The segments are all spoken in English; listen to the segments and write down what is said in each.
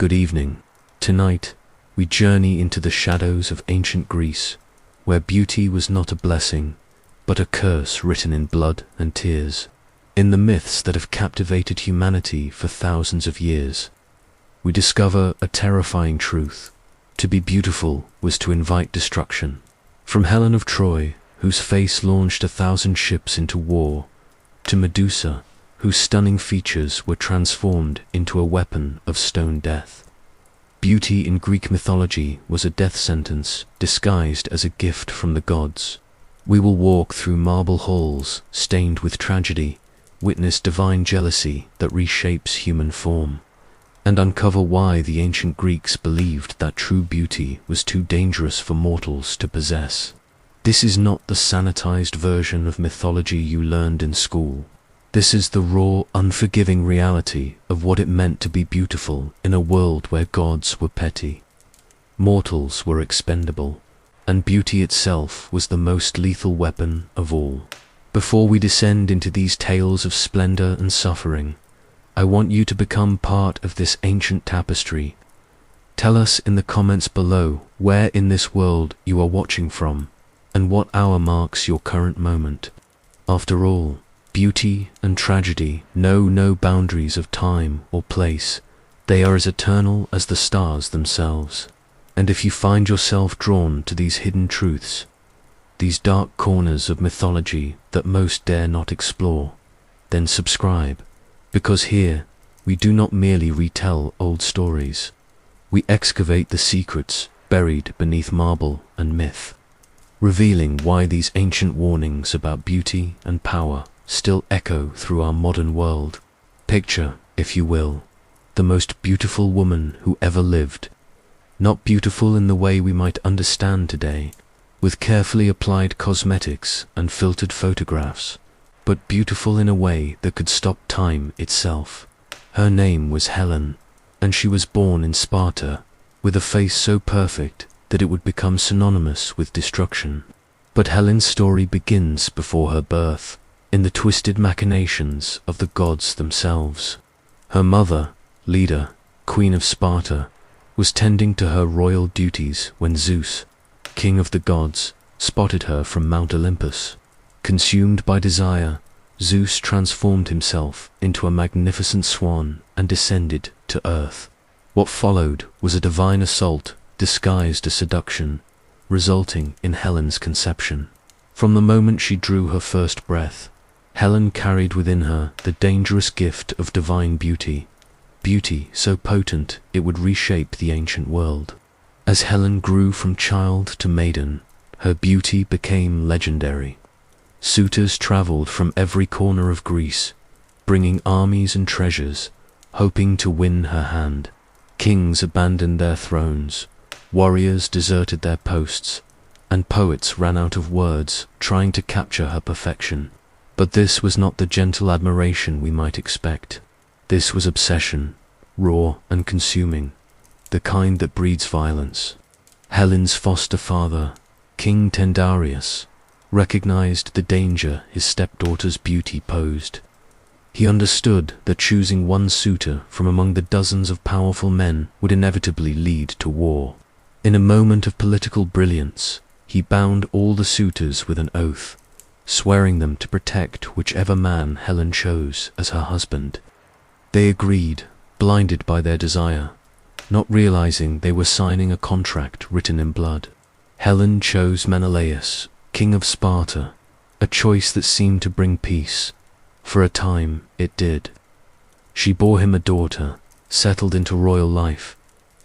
Good evening. Tonight, we journey into the shadows of ancient Greece, where beauty was not a blessing, but a curse written in blood and tears. In the myths that have captivated humanity for thousands of years, we discover a terrifying truth. To be beautiful was to invite destruction. From Helen of Troy, whose face launched 1,000 ships into war, to Medusa, whose stunning features were transformed into a weapon of stone death. Beauty in Greek mythology was a death sentence disguised as a gift from the gods. We will walk through marble halls stained with tragedy, witness divine jealousy that reshapes human form, and uncover why the ancient Greeks believed that true beauty was too dangerous for mortals to possess. This is not the sanitized version of mythology you learned in school. This is the raw, unforgiving reality of what it meant to be beautiful in a world where gods were petty. Mortals were expendable, and beauty itself was the most lethal weapon of all. Before we descend into these tales of splendor and suffering, I want you to become part of this ancient tapestry. Tell us in the comments below where in this world you are watching from, and what hour marks your current moment. After all, beauty and tragedy know no boundaries of time or place. They are as eternal as the stars themselves. And if you find yourself drawn to these hidden truths, these dark corners of mythology that most dare not explore, then subscribe, because here we do not merely retell old stories. We excavate the secrets buried beneath marble and myth, revealing why these ancient warnings about beauty and power still echo through our modern world. Picture, if you will, the most beautiful woman who ever lived. Not beautiful in the way we might understand today, with carefully applied cosmetics and filtered photographs, but beautiful in a way that could stop time itself. Her name was Helen, and she was born in Sparta, with a face so perfect that it would become synonymous with destruction. But Helen's story begins before her birth, in the twisted machinations of the gods themselves. Her mother, Leda, Queen of Sparta, was tending to her royal duties when Zeus, king of the gods, spotted her from Mount Olympus. Consumed by desire, Zeus transformed himself into a magnificent swan and descended to earth. What followed was a divine assault disguised as seduction, resulting in Helen's conception. From the moment she drew her first breath, Helen carried within her the dangerous gift of divine beauty, beauty so potent it would reshape the ancient world. As Helen grew from child to maiden, her beauty became legendary. Suitors traveled from every corner of Greece, bringing armies and treasures, hoping to win her hand. Kings abandoned their thrones, warriors deserted their posts, and poets ran out of words trying to capture her perfection. But this was not the gentle admiration we might expect. This was obsession, raw and consuming, the kind that breeds violence. Helen's foster father, King Tyndareus, recognized the danger his stepdaughter's beauty posed. He understood that choosing one suitor from among the dozens of powerful men would inevitably lead to war. In a moment of political brilliance, he bound all the suitors with an oath, swearing them to protect whichever man Helen chose as her husband. They agreed, blinded by their desire, not realizing they were signing a contract written in blood. Helen chose Menelaus, king of Sparta, a choice that seemed to bring peace. For a time, it did. She bore him a daughter, settled into royal life,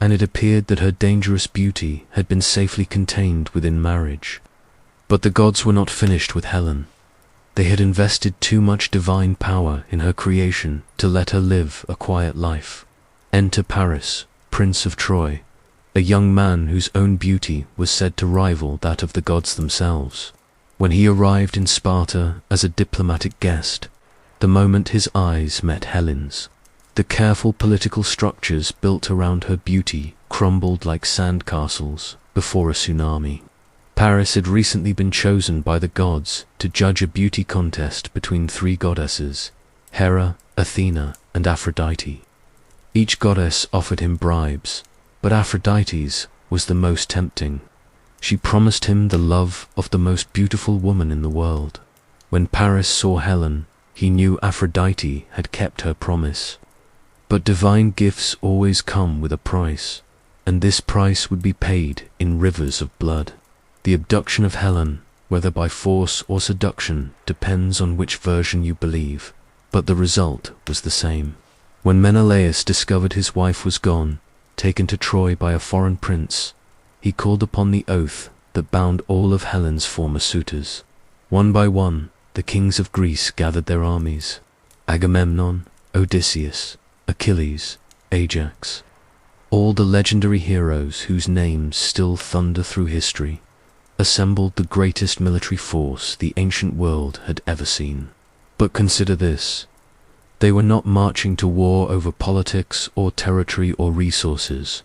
and it appeared that her dangerous beauty had been safely contained within marriage. But the gods were not finished with Helen. They had invested too much divine power in her creation to let her live a quiet life. Enter Paris, Prince of Troy, a young man whose own beauty was said to rival that of the gods themselves. When he arrived in Sparta as a diplomatic guest, the moment his eyes met Helen's, the careful political structures built around her beauty crumbled like sandcastles before a tsunami. Paris had recently been chosen by the gods to judge a beauty contest between three goddesses, Hera, Athena, and Aphrodite. Each goddess offered him bribes, but Aphrodite's was the most tempting. She promised him the love of the most beautiful woman in the world. When Paris saw Helen, he knew Aphrodite had kept her promise. But divine gifts always come with a price, and this price would be paid in rivers of blood. The abduction of Helen, whether by force or seduction, depends on which version you believe, but the result was the same. When Menelaus discovered his wife was gone, taken to Troy by a foreign prince, he called upon the oath that bound all of Helen's former suitors. One by one, the kings of Greece gathered their armies. Agamemnon, Odysseus, Achilles, Ajax, all the legendary heroes whose names still thunder through history, assembled the greatest military force the ancient world had ever seen. But consider this. They were not marching to war over politics or territory or resources.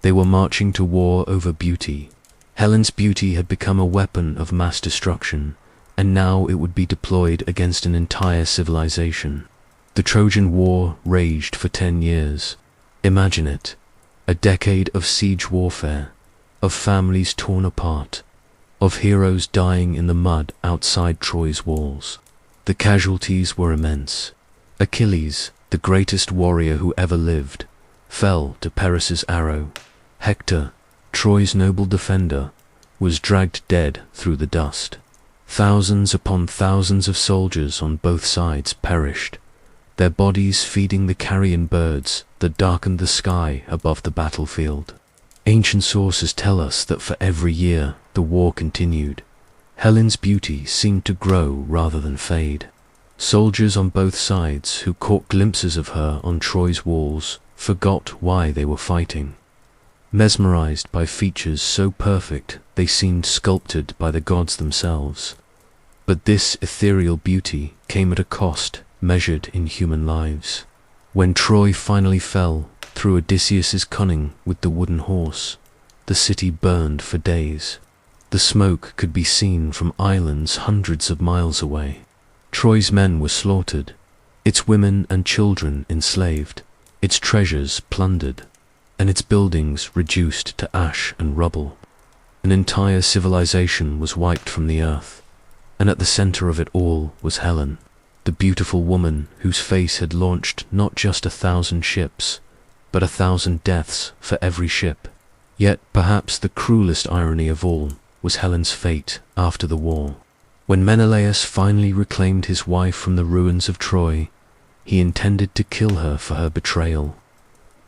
They were marching to war over beauty. Helen's beauty had become a weapon of mass destruction, and now it would be deployed against an entire civilization. The Trojan War raged for 10 years. Imagine it. A decade of siege warfare, of families torn apart, of heroes dying in the mud outside Troy's walls. The casualties were immense. Achilles, the greatest warrior who ever lived, fell to Paris's arrow. Hector, Troy's noble defender, was dragged dead through the dust. Thousands upon thousands of soldiers on both sides perished, their bodies feeding the carrion birds that darkened the sky above the battlefield. Ancient sources tell us that for every year the war continued. Helen's beauty seemed to grow rather than fade. Soldiers on both sides who caught glimpses of her on Troy's walls forgot why they were fighting. Mesmerized by features so perfect they seemed sculpted by the gods themselves. But this ethereal beauty came at a cost measured in human lives. When Troy finally fell through Odysseus's cunning with the wooden horse, the city burned for days. The smoke could be seen from islands hundreds of miles away. Troy's men were slaughtered, its women and children enslaved, its treasures plundered, and its buildings reduced to ash and rubble. An entire civilization was wiped from the earth, and at the center of it all was Helen, the beautiful woman whose face had launched not just 1,000 ships, but 1,000 deaths for every ship. Yet perhaps the cruelest irony of all was Helen's fate after the war. When Menelaus finally reclaimed his wife from the ruins of Troy, he intended to kill her for her betrayal.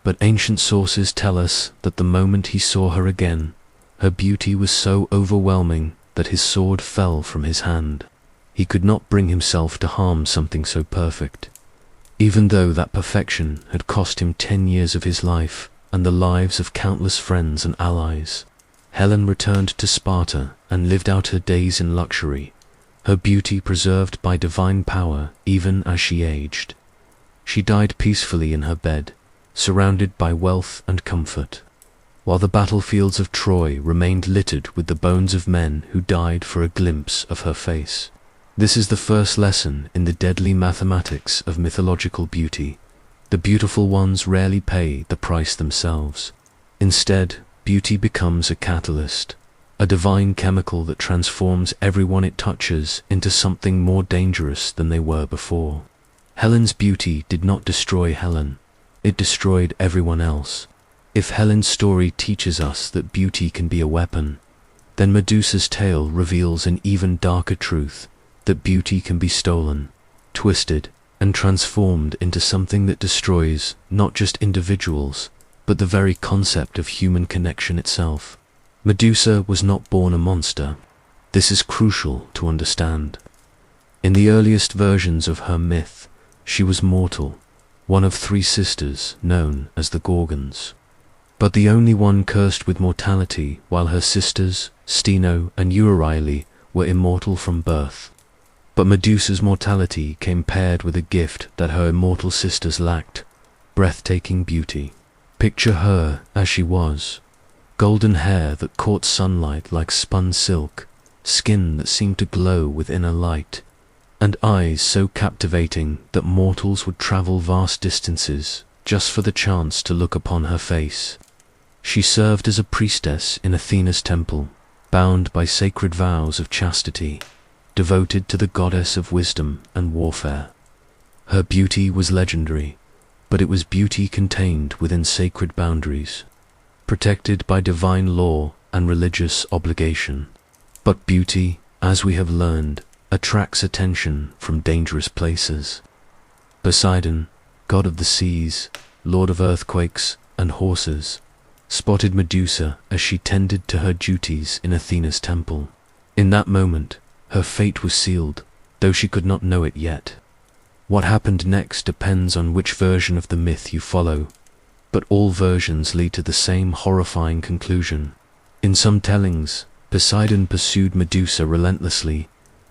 But ancient sources tell us that the moment he saw her again, her beauty was so overwhelming that his sword fell from his hand. He could not bring himself to harm something so perfect, even though that perfection had cost him 10 years of his life and the lives of countless friends and allies. Helen returned to Sparta and lived out her days in luxury, her beauty preserved by divine power even as she aged. She died peacefully in her bed, surrounded by wealth and comfort, while the battlefields of Troy remained littered with the bones of men who died for a glimpse of her face. This is the first lesson in the deadly mathematics of mythological beauty. The beautiful ones rarely pay the price themselves. Instead, beauty becomes a catalyst, a divine chemical that transforms everyone it touches into something more dangerous than they were before. Helen's beauty did not destroy Helen, it destroyed everyone else. If Helen's story teaches us that beauty can be a weapon, then Medusa's tale reveals an even darker truth, that beauty can be stolen, twisted, and transformed into something that destroys not just individuals, but the very concept of human connection itself. Medusa was not born a monster. This is crucial to understand. In the earliest versions of her myth, she was mortal, one of 3 sisters known as the Gorgons, but the only one cursed with mortality, while her sisters, Steno and Euryale, were immortal from birth. But Medusa's mortality came paired with a gift that her immortal sisters lacked: breathtaking beauty. Picture her as she was: golden hair that caught sunlight like spun silk, skin that seemed to glow with inner light, and eyes so captivating that mortals would travel vast distances just for the chance to look upon her face. She served as a priestess in Athena's temple, bound by sacred vows of chastity, devoted to the goddess of wisdom and warfare. Her beauty was legendary, but it was beauty contained within sacred boundaries, protected by divine law and religious obligation. But beauty, as we have learned, attracts attention from dangerous places. Poseidon, god of the seas, lord of earthquakes and horses, spotted Medusa as she tended to her duties in Athena's temple. In that moment, her fate was sealed, though she could not know it yet. What happened next depends on which version of the myth you follow, but all versions lead to the same horrifying conclusion. In some tellings, Poseidon pursued Medusa relentlessly,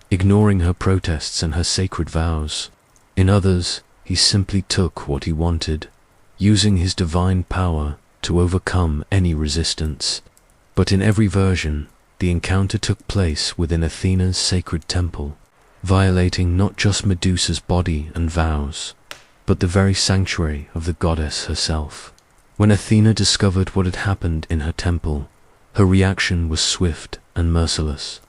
ignoring her protests and her sacred vows. In others, he simply took what he wanted, using his divine power to overcome any resistance. But in every version, the encounter took place within Athena's sacred temple, violating not just Medusa's body and vows, but the very sanctuary of the goddess herself. When Athena discovered what had happened in her temple, her reaction was swift and merciless.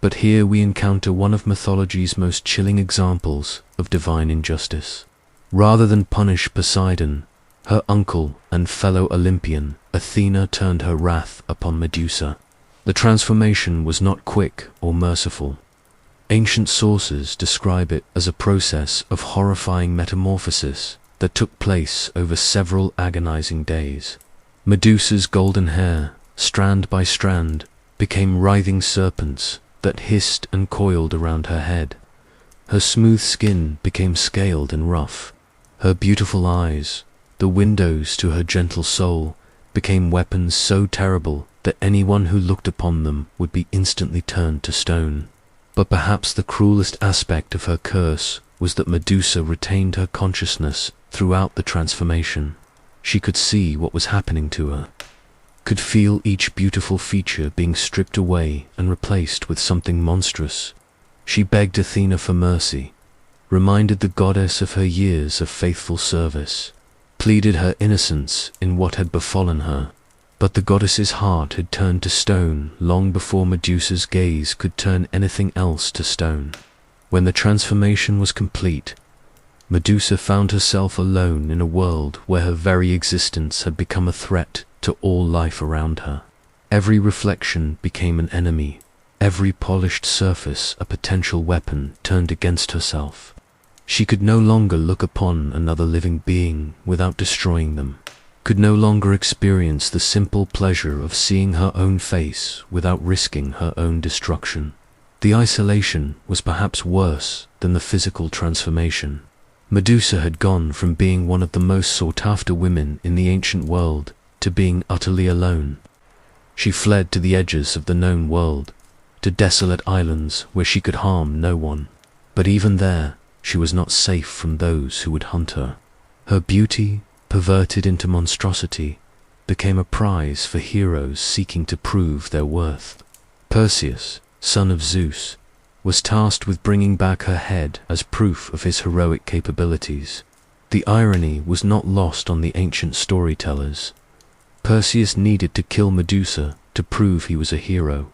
But here we encounter one of mythology's most chilling examples of divine injustice. Rather than punish Poseidon, her uncle and fellow Olympian, Athena turned her wrath upon Medusa. The transformation was not quick or merciful. Ancient sources describe it as a process of horrifying metamorphosis that took place over several agonizing days. Medusa's golden hair, strand by strand, became writhing serpents that hissed and coiled around her head. Her smooth skin became scaled and rough. Her beautiful eyes, the windows to her gentle soul, became weapons so terrible that anyone who looked upon them would be instantly turned to stone. But perhaps the cruelest aspect of her curse was that Medusa retained her consciousness throughout the transformation. She could see what was happening to her, could feel each beautiful feature being stripped away and replaced with something monstrous. She begged Athena for mercy, reminded the goddess of her years of faithful service, pleaded her innocence in what had befallen her. But the goddess's heart had turned to stone long before Medusa's gaze could turn anything else to stone. When the transformation was complete, Medusa found herself alone in a world where her very existence had become a threat to all life around her. Every reflection became an enemy, every polished surface a potential weapon turned against herself. She could no longer look upon another living being without destroying them, could no longer experience the simple pleasure of seeing her own face without risking her own destruction. The isolation was perhaps worse than the physical transformation. Medusa had gone from being one of the most sought-after women in the ancient world to being utterly alone. She fled to the edges of the known world, to desolate islands where she could harm no one. But even there, she was not safe from those who would hunt her. Her beauty, perverted into monstrosity, became a prize for heroes seeking to prove their worth. Perseus, son of Zeus, was tasked with bringing back her head as proof of his heroic capabilities. The irony was not lost on the ancient storytellers. Perseus needed to kill Medusa to prove he was a hero,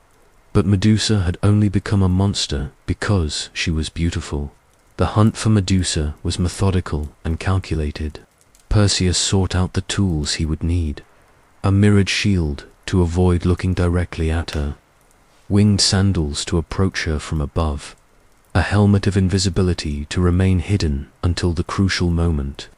but Medusa had only become a monster because she was beautiful. The hunt for Medusa was methodical and calculated. Perseus sought out the tools he would need: a mirrored shield to avoid looking directly at her, winged sandals to approach her from above, a helmet of invisibility to remain hidden until the crucial moment,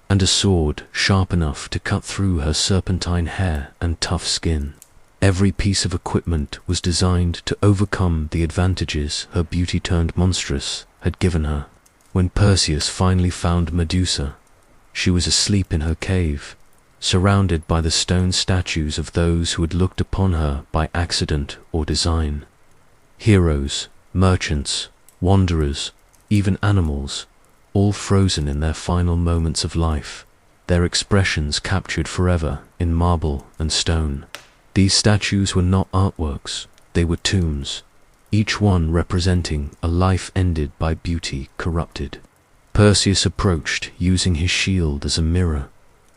and a sword sharp enough to cut through her serpentine hair and tough skin. Every piece of equipment was designed to overcome the advantages her beauty turned monstrous had given her. When Perseus finally found Medusa, she was asleep in her cave, surrounded by the stone statues of those who had looked upon her by accident or design. Heroes, merchants, wanderers, even animals, all frozen in their final moments of life, their expressions captured forever in marble and stone. These statues were not artworks, they were tombs, each one representing a life ended by beauty corrupted. Perseus approached, using his shield as a mirror,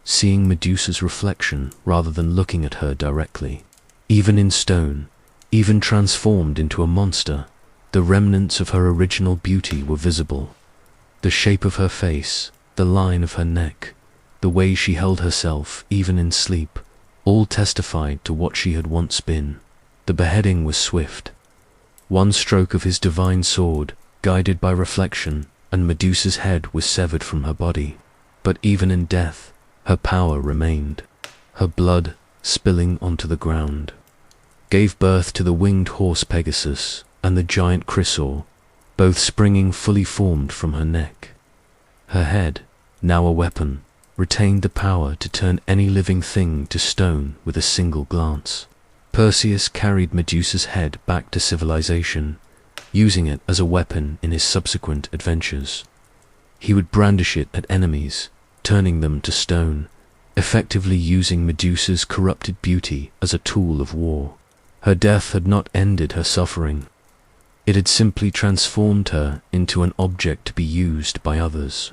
seeing Medusa's reflection rather than looking at her directly. Even in stone, even transformed into a monster, the remnants of her original beauty were visible. The shape of her face, the line of her neck, the way she held herself even in sleep, all testified to what she had once been. The beheading was swift. One stroke of his divine sword, guided by reflection, and Medusa's head was severed from her body. But even in death, her power remained. Her blood, spilling onto the ground, gave birth to the winged horse Pegasus and the giant Chrysaor, both springing fully formed from her neck. Her head, now a weapon, retained the power to turn any living thing to stone with a single glance. Perseus carried Medusa's head back to civilization, using it as a weapon in his subsequent adventures. He would brandish it at enemies, turning them to stone, effectively using Medusa's corrupted beauty as a tool of war. Her death had not ended her suffering. It had simply transformed her into an object to be used by others.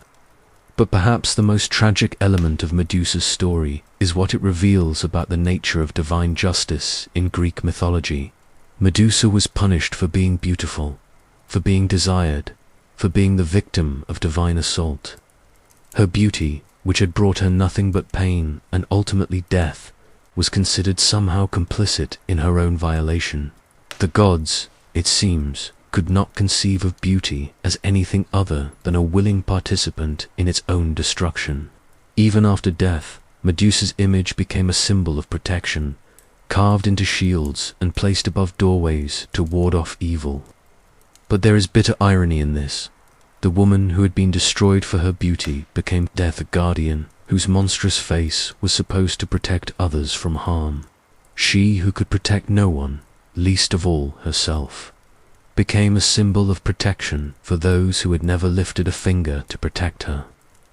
But perhaps the most tragic element of Medusa's story is what it reveals about the nature of divine justice in Greek mythology. Medusa was punished for being beautiful, for being desired, for being the victim of divine assault. Her beauty, which had brought her nothing but pain and ultimately death, was considered somehow complicit in her own violation. The gods, it seems, could not conceive of beauty as anything other than a willing participant in its own destruction. Even after death, Medusa's image became a symbol of protection, carved into shields and placed above doorways to ward off evil. But there is bitter irony in this. The woman who had been destroyed for her beauty became Death, a guardian, whose monstrous face was supposed to protect others from harm. She who could protect no one, least of all herself, became a symbol of protection for those who had never lifted a finger to protect her.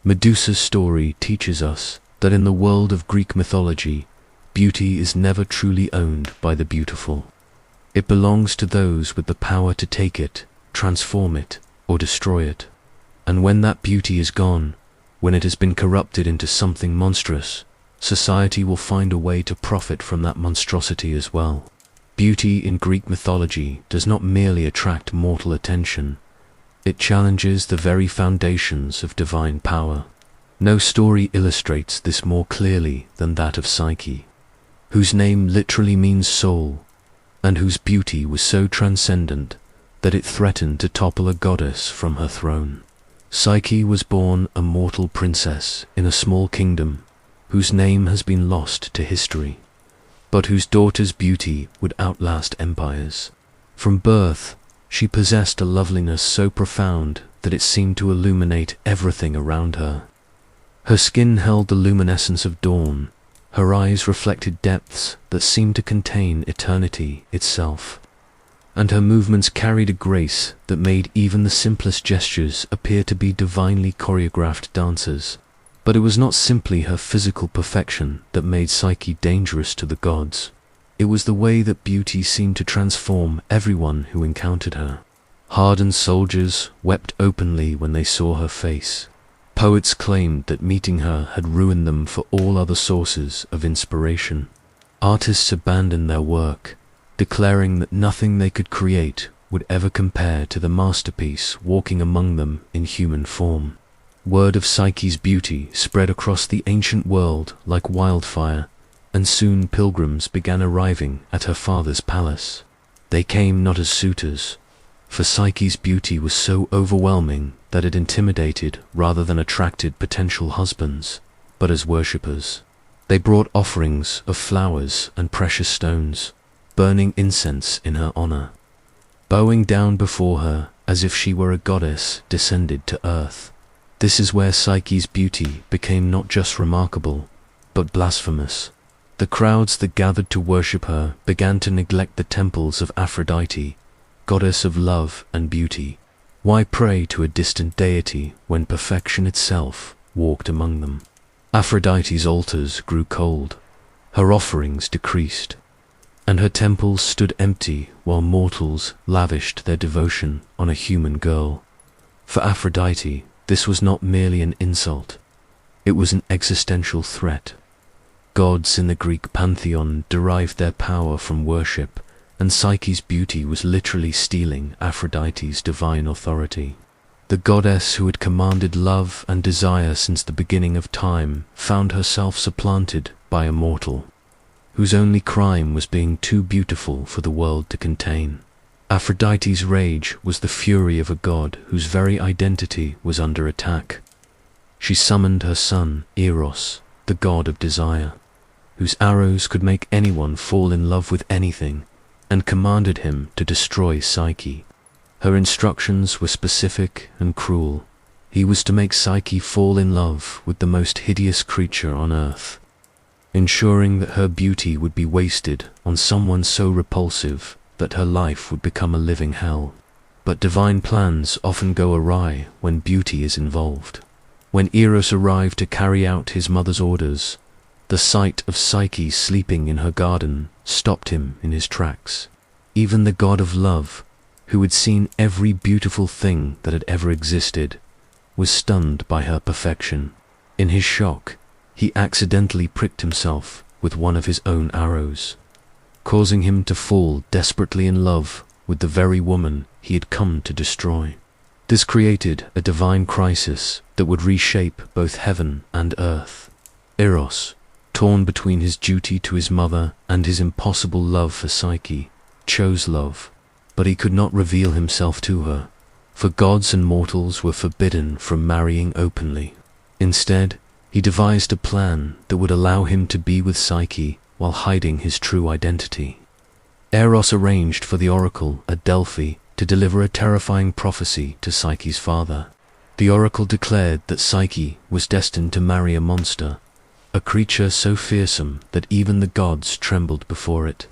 Medusa's story teaches us that in the world of Greek mythology, beauty is never truly owned by the beautiful. It belongs to those with the power to take it, transform it, or destroy it. And when that beauty is gone, when it has been corrupted into something monstrous, society will find a way to profit from that monstrosity as well. Beauty in Greek mythology does not merely attract mortal attention, it challenges the very foundations of divine power. No story illustrates this more clearly than that of Psyche, whose name literally means soul, and whose beauty was so transcendent that it threatened to topple a goddess from her throne. Psyche was born a mortal princess in a small kingdom whose name has been lost to history, but whose daughter's beauty would outlast empires. From birth, she possessed a loveliness so profound that it seemed to illuminate everything around her. Her skin held the luminescence of dawn, her eyes reflected depths that seemed to contain eternity itself, and her movements carried a grace that made even the simplest gestures appear to be divinely choreographed dances. But it was not simply her physical perfection that made Psyche dangerous to the gods. It was the way that beauty seemed to transform everyone who encountered her. Hardened soldiers wept openly when they saw her face. Poets claimed that meeting her had ruined them for all other sources of inspiration. Artists abandoned their work, declaring that nothing they could create would ever compare to the masterpiece walking among them in human form. Word of Psyche's beauty spread across the ancient world like wildfire, and soon pilgrims began arriving at her father's palace. They came not as suitors, for Psyche's beauty was so overwhelming that it intimidated rather than attracted potential husbands, but as worshippers. They brought offerings of flowers and precious stones, burning incense in her honor, bowing down before her as if she were a goddess descended to earth. This is where Psyche's beauty became not just remarkable, but blasphemous. The crowds that gathered to worship her began to neglect the temples of Aphrodite, goddess of love and beauty. Why pray to a distant deity when perfection itself walked among them? Aphrodite's altars grew cold, her offerings decreased, and her temples stood empty while mortals lavished their devotion on a human girl. For Aphrodite, this was not merely an insult. It was an existential threat. Gods in the Greek pantheon derived their power from worship, and Psyche's beauty was literally stealing Aphrodite's divine authority. The goddess who had commanded love and desire since the beginning of time found herself supplanted by a mortal, whose only crime was being too beautiful for the world to contain. Aphrodite's rage was the fury of a god whose very identity was under attack. She summoned her son, Eros, the god of desire, whose arrows could make anyone fall in love with anything, and commanded him to destroy Psyche. Her instructions were specific and cruel. He was to make Psyche fall in love with the most hideous creature on earth, ensuring that her beauty would be wasted on someone so repulsive that her life would become a living hell. But divine plans often go awry when beauty is involved. When Eros arrived to carry out his mother's orders, the sight of Psyche sleeping in her garden stopped him in his tracks. Even the god of love, who had seen every beautiful thing that had ever existed, was stunned by her perfection. In his shock, he accidentally pricked himself with one of his own arrows, causing him to fall desperately in love with the very woman he had come to destroy. This created a divine crisis that would reshape both heaven and earth. Eros, torn between his duty to his mother and his impossible love for Psyche, chose love, but he could not reveal himself to her, for gods and mortals were forbidden from marrying openly. Instead, he devised a plan that would allow him to be with Psyche while hiding his true identity. Eros arranged for the oracle at Delphi to deliver a terrifying prophecy to Psyche's father. The oracle declared that Psyche was destined to marry a monster, a creature so fearsome that even the gods trembled before it.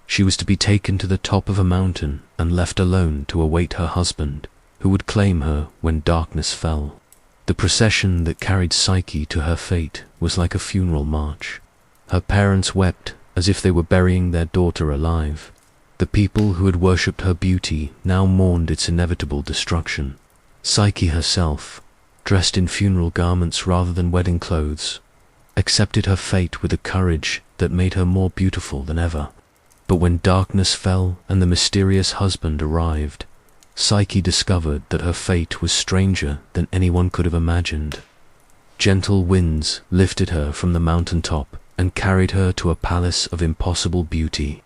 She was to be taken to the top of a mountain and left alone to await her husband, who would claim her when darkness fell. The procession that carried Psyche to her fate was like a funeral march. Her parents wept as if they were burying their daughter alive. The people who had worshipped her beauty now mourned its inevitable destruction. Psyche herself, dressed in funeral garments rather than wedding clothes, accepted her fate with a courage that made her more beautiful than ever. But when darkness fell and the mysterious husband arrived, Psyche discovered that her fate was stranger than anyone could have imagined. Gentle winds lifted her from the mountaintop and carried her to a palace of impossible beauty,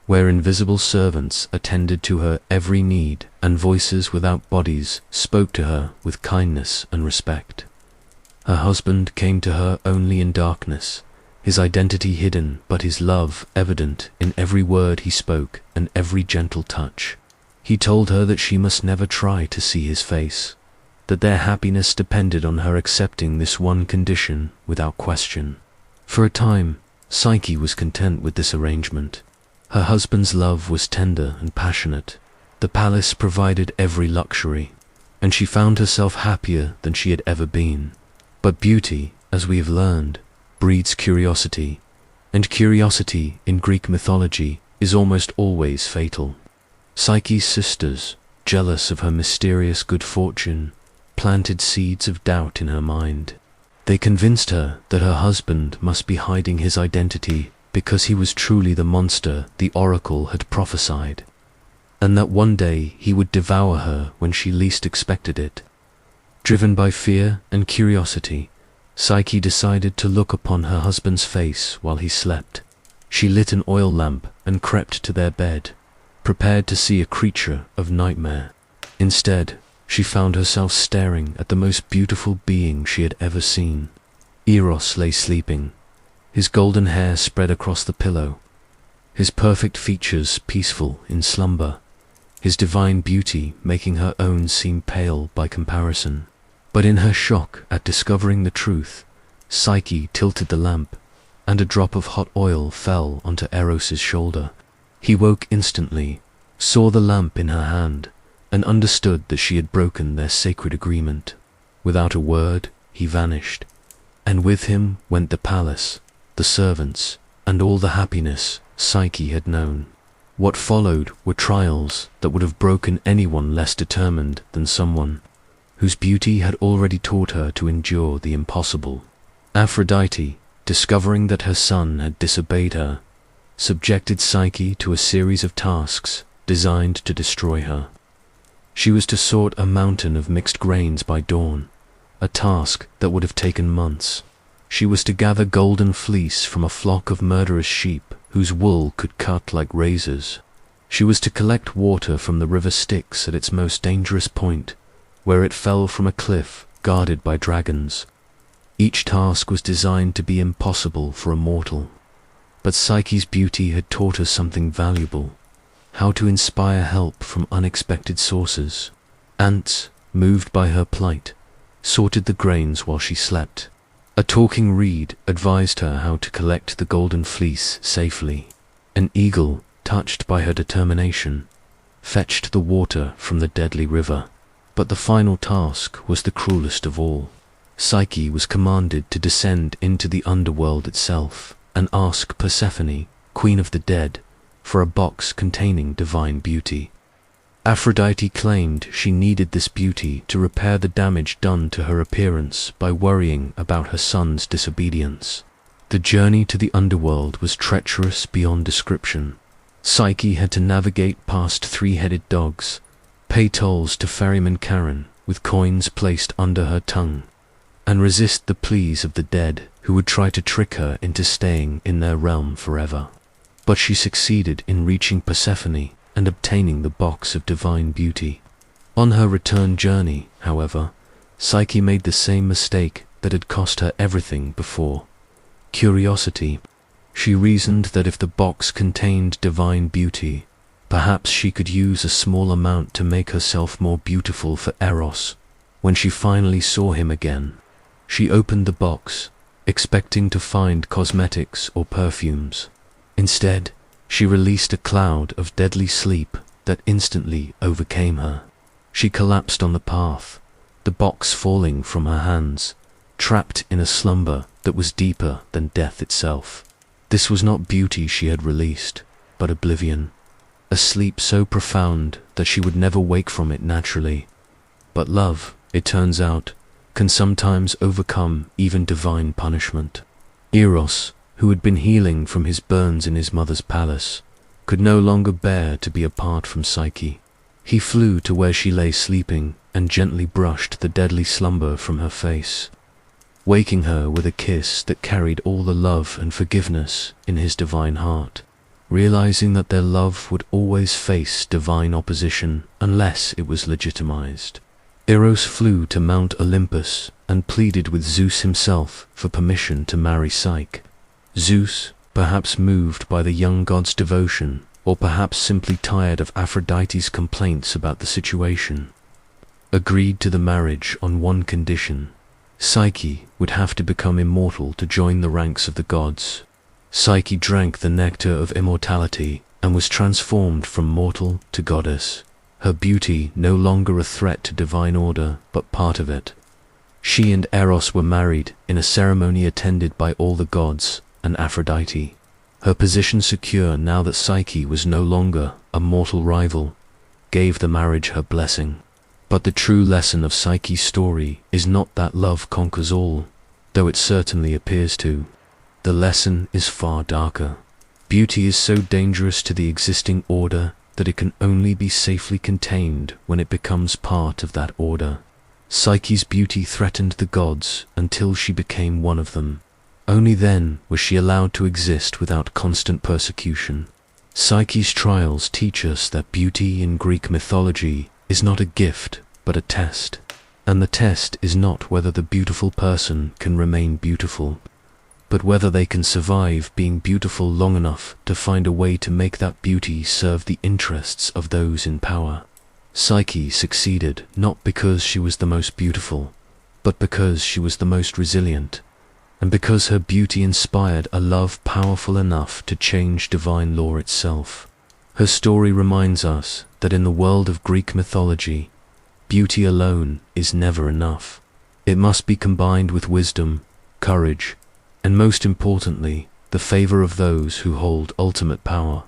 where invisible servants attended to her every need and voices without bodies spoke to her with kindness and respect. Her husband came to her only in darkness, his identity hidden but his love evident in every word he spoke and every gentle touch. He told her that she must never try to see his face, that their happiness depended on her accepting this one condition without question. For a time, Psyche was content with this arrangement. Her husband's love was tender and passionate. The palace provided every luxury, and she found herself happier than she had ever been. But beauty, as we have learned, breeds curiosity, and curiosity in Greek mythology is almost always fatal. Psyche's sisters, jealous of her mysterious good fortune, planted seeds of doubt in her mind. They convinced her that her husband must be hiding his identity because he was truly the monster the oracle had prophesied, and that one day he would devour her when she least expected it. Driven by fear and curiosity, Psyche decided to look upon her husband's face while he slept. She lit an oil lamp and crept to their bed, prepared to see a creature of nightmare. Instead, she found herself staring at the most beautiful being she had ever seen. Eros lay sleeping, his golden hair spread across the pillow, his perfect features peaceful in slumber, his divine beauty making her own seem pale by comparison. But in her shock at discovering the truth, Psyche tilted the lamp, and a drop of hot oil fell onto Eros's shoulder. He woke instantly, saw the lamp in her hand, and understood that she had broken their sacred agreement. Without a word, he vanished, and with him went the palace, the servants, and all the happiness Psyche had known. What followed were trials that would have broken anyone less determined than someone whose beauty had already taught her to endure the impossible. Aphrodite, discovering that her son had disobeyed her, subjected Psyche to a series of tasks designed to destroy her. She was to sort a mountain of mixed grains by dawn, a task that would have taken months. She was to gather golden fleece from a flock of murderous sheep whose wool could cut like razors. She was to collect water from the river Styx at its most dangerous point, where it fell from a cliff guarded by dragons. Each task was designed to be impossible for a mortal. But Psyche's beauty had taught her something valuable: how to inspire help from unexpected sources. Ants, moved by her plight, sorted the grains while she slept. A talking reed advised her how to collect the golden fleece safely. An eagle, touched by her determination, fetched the water from the deadly river. But the final task was the cruelest of all. Psyche was commanded to descend into the underworld itself and ask Persephone, queen of the dead, for a box containing divine beauty. Aphrodite claimed she needed this beauty to repair the damage done to her appearance by worrying about her son's disobedience. The journey to the underworld was treacherous beyond description. Psyche had to navigate past three-headed dogs, pay tolls to ferryman Charon with coins placed under her tongue, and resist the pleas of the dead who would try to trick her into staying in their realm forever. But she succeeded in reaching Persephone and obtaining the box of divine beauty. On her return journey, however, Psyche made the same mistake that had cost her everything before: curiosity. She reasoned that if the box contained divine beauty, perhaps she could use a small amount to make herself more beautiful for Eros. When she finally saw him again, she opened the box, expecting to find cosmetics or perfumes. Instead, she released a cloud of deadly sleep that instantly overcame her. She collapsed on the path, the box falling from her hands, trapped in a slumber that was deeper than death itself. This was not beauty she had released, but oblivion, a sleep so profound that she would never wake from it naturally. But love, it turns out, can sometimes overcome even divine punishment. Eros, who had been healing from his burns in his mother's palace, could no longer bear to be apart from Psyche. He flew to where she lay sleeping and gently brushed the deadly slumber from her face, waking her with a kiss that carried all the love and forgiveness in his divine heart. Realizing that their love would always face divine opposition unless it was legitimized, Eros flew to Mount Olympus and pleaded with Zeus himself for permission to marry Psyche. Zeus, perhaps moved by the young god's devotion, or perhaps simply tired of Aphrodite's complaints about the situation, agreed to the marriage on one condition: Psyche would have to become immortal to join the ranks of the gods. Psyche drank the nectar of immortality and was transformed from mortal to goddess, her beauty no longer a threat to divine order but part of it. She and Eros were married in a ceremony attended by all the gods and Aphrodite, her position secure now that Psyche was no longer a mortal rival, gave the marriage her blessing. But the true lesson of Psyche's story is not that love conquers all, though it certainly appears to. The lesson is far darker. Beauty is so dangerous to the existing order that it can only be safely contained when it becomes part of that order. Psyche's beauty threatened the gods until she became one of them. Only then was she allowed to exist without constant persecution. Psyche's trials teach us that beauty in Greek mythology is not a gift, but a test. And the test is not whether the beautiful person can remain beautiful, but whether they can survive being beautiful long enough to find a way to make that beauty serve the interests of those in power. Psyche succeeded not because she was the most beautiful, but because she was the most resilient, and because her beauty inspired a love powerful enough to change divine law itself. Her story reminds us that in the world of Greek mythology, beauty alone is never enough. It must be combined with wisdom, courage, and most importantly, the favor of those who hold ultimate power.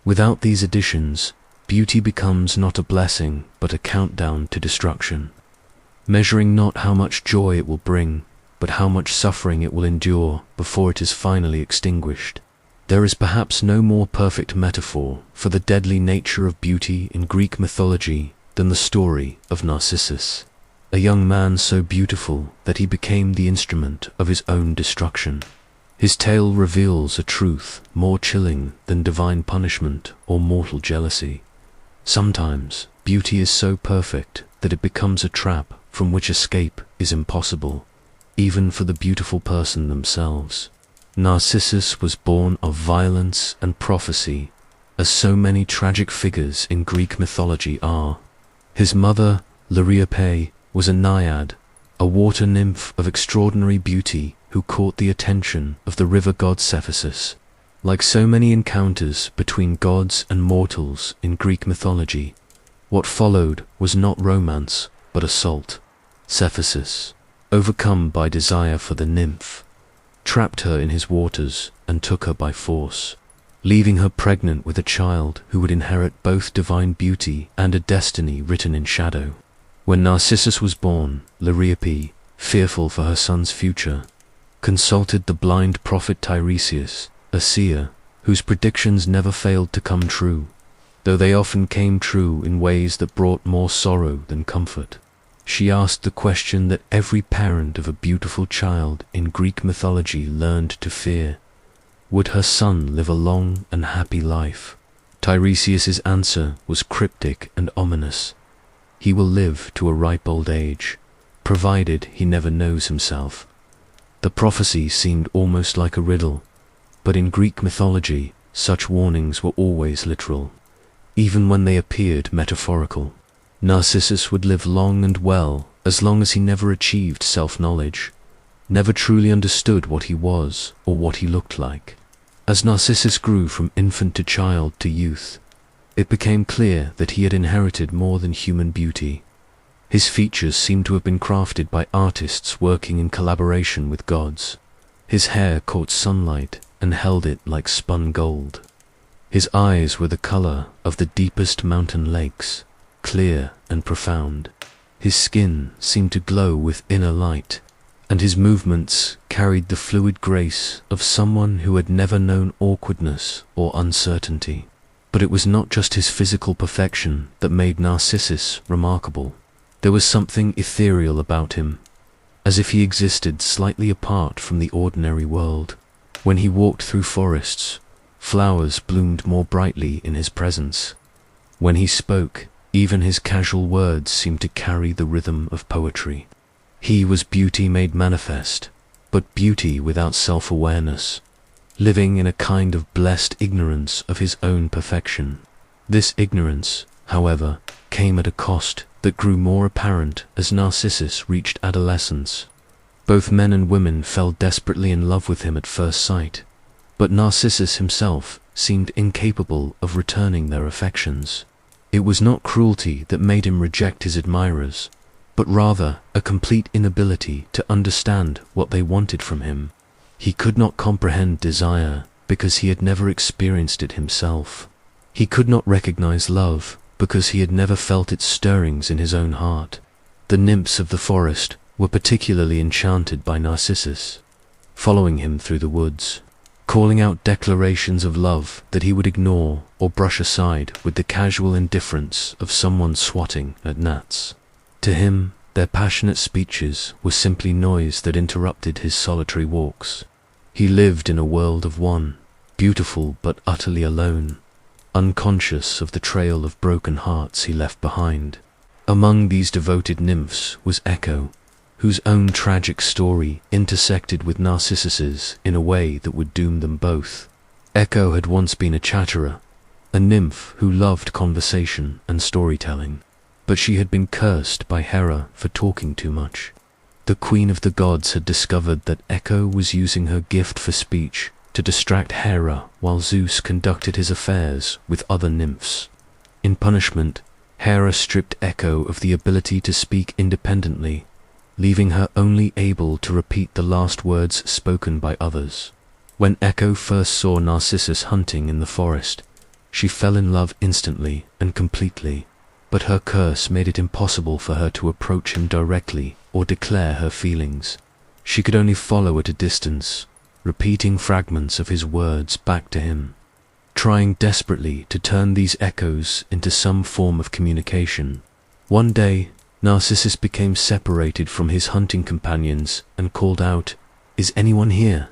Without these additions, beauty becomes not a blessing, but a countdown to destruction, measuring not how much joy it will bring, but how much suffering it will endure before it is finally extinguished. There is perhaps no more perfect metaphor for the deadly nature of beauty in Greek mythology than the story of Narcissus, a young man so beautiful that he became the instrument of his own destruction. His tale reveals a truth more chilling than divine punishment or mortal jealousy. Sometimes beauty is so perfect that it becomes a trap from which escape is impossible, even for the beautiful person themselves. Narcissus was born of violence and prophecy, as so many tragic figures in Greek mythology are. His mother, Liriope, was a naiad, a water nymph of extraordinary beauty who caught the attention of the river god Cephissus. Like so many encounters between gods and mortals in Greek mythology, what followed was not romance, but assault. Cephissus, overcome by desire for the nymph, trapped her in his waters and took her by force, leaving her pregnant with a child who would inherit both divine beauty and a destiny written in shadow. When Narcissus was born, Liriope, fearful for her son's future, consulted the blind prophet Tiresias, a seer whose predictions never failed to come true, though they often came true in ways that brought more sorrow than comfort. She asked the question that every parent of a beautiful child in Greek mythology learned to fear: would her son live a long and happy life? Tiresias's answer was cryptic and ominous. He will live to a ripe old age, provided he never knows himself. The prophecy seemed almost like a riddle, but in Greek mythology, such warnings were always literal, even when they appeared metaphorical. Narcissus would live long and well as long as he never achieved self-knowledge, never truly understood what he was or what he looked like. As Narcissus grew from infant to child to youth, it became clear that he had inherited more than human beauty. His features seemed to have been crafted by artists working in collaboration with gods. His hair caught sunlight and held it like spun gold. His eyes were the color of the deepest mountain lakes, clear and profound. His skin seemed to glow with inner light, and his movements carried the fluid grace of someone who had never known awkwardness or uncertainty. But it was not just his physical perfection that made Narcissus remarkable. There was something ethereal about him, as if he existed slightly apart from the ordinary world. When he walked through forests, flowers bloomed more brightly in his presence. When he spoke, even his casual words seemed to carry the rhythm of poetry. He was beauty made manifest, but beauty without self-awareness, living in a kind of blessed ignorance of his own perfection. This ignorance, however, came at a cost that grew more apparent as Narcissus reached adolescence. Both men and women fell desperately in love with him at first sight, but Narcissus himself seemed incapable of returning their affections. It was not cruelty that made him reject his admirers, but rather a complete inability to understand what they wanted from him. He could not comprehend desire because he had never experienced it himself. He could not recognize love because he had never felt its stirrings in his own heart. The nymphs of the forest were particularly enchanted by Narcissus, following him through the woods, calling out declarations of love that he would ignore or brush aside with the casual indifference of someone swatting at gnats. To him, their passionate speeches were simply noise that interrupted his solitary walks. He lived in a world of one, beautiful but utterly alone, unconscious of the trail of broken hearts he left behind. Among these devoted nymphs was Echo, whose own tragic story intersected with Narcissus's in a way that would doom them both. Echo had once been a chatterer, a nymph who loved conversation and storytelling, but she had been cursed by Hera for talking too much. The queen of the gods had discovered that Echo was using her gift for speech to distract Hera while Zeus conducted his affairs with other nymphs. In punishment, Hera stripped Echo of the ability to speak independently, leaving her only able to repeat the last words spoken by others. When Echo first saw Narcissus hunting in the forest, she fell in love instantly and completely, but her curse made it impossible for her to approach him directly or declare her feelings. She could only follow at a distance, repeating fragments of his words back to him, trying desperately to turn these echoes into some form of communication. One day, Narcissus became separated from his hunting companions and called out, "Is anyone here?"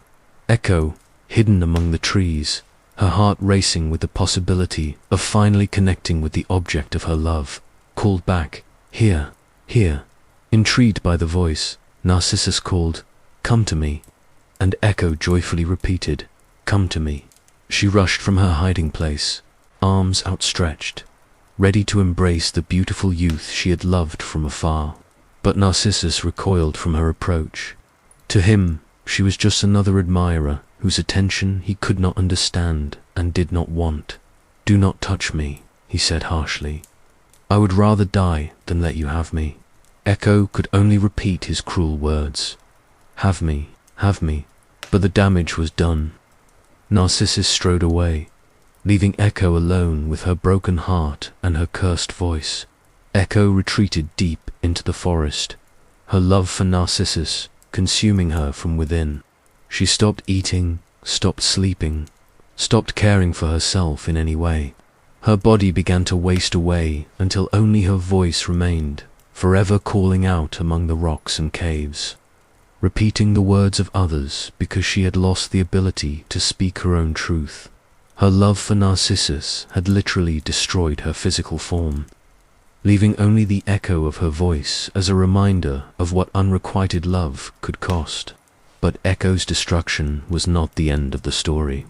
Echo, hidden among the trees, her heart racing with the possibility of finally connecting with the object of her love, called back, "Here, here." Intrigued by the voice, Narcissus called, "Come to me," and Echo joyfully repeated, "Come to me." She rushed from her hiding place, arms outstretched, ready to embrace the beautiful youth she had loved from afar. But Narcissus recoiled from her approach. To him, she was just another admirer whose attention he could not understand and did not want. "Do not touch me," he said harshly. "I would rather die than let you have me." Echo could only repeat his cruel words. Have me, but the damage was done. Narcissus strode away, leaving Echo alone with her broken heart and her cursed voice. Echo retreated deep into the forest, her love for Narcissus consuming her from within. She stopped eating, stopped sleeping, stopped caring for herself in any way. Her body began to waste away until only her voice remained, forever calling out among the rocks and caves, repeating the words of others because she had lost the ability to speak her own truth. Her love for Narcissus had literally destroyed her physical form, leaving only the echo of her voice as a reminder of what unrequited love could cost. But Echo's destruction was not the end of the story.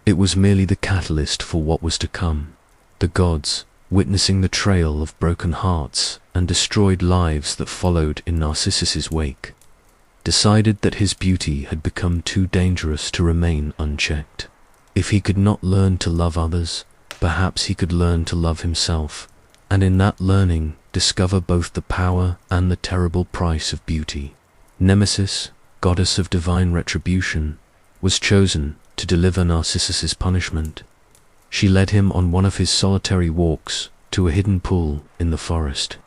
It was merely the catalyst for what was to come. The gods, witnessing the trail of broken hearts and destroyed lives that followed in Narcissus's wake, decided that his beauty had become too dangerous to remain unchecked. If he could not learn to love others, perhaps he could learn to love himself, and in that learning discover both the power and the terrible price of beauty. Nemesis, goddess of divine retribution, was chosen to deliver Narcissus's punishment. She led him on one of his solitary walks to a hidden pool in the forest,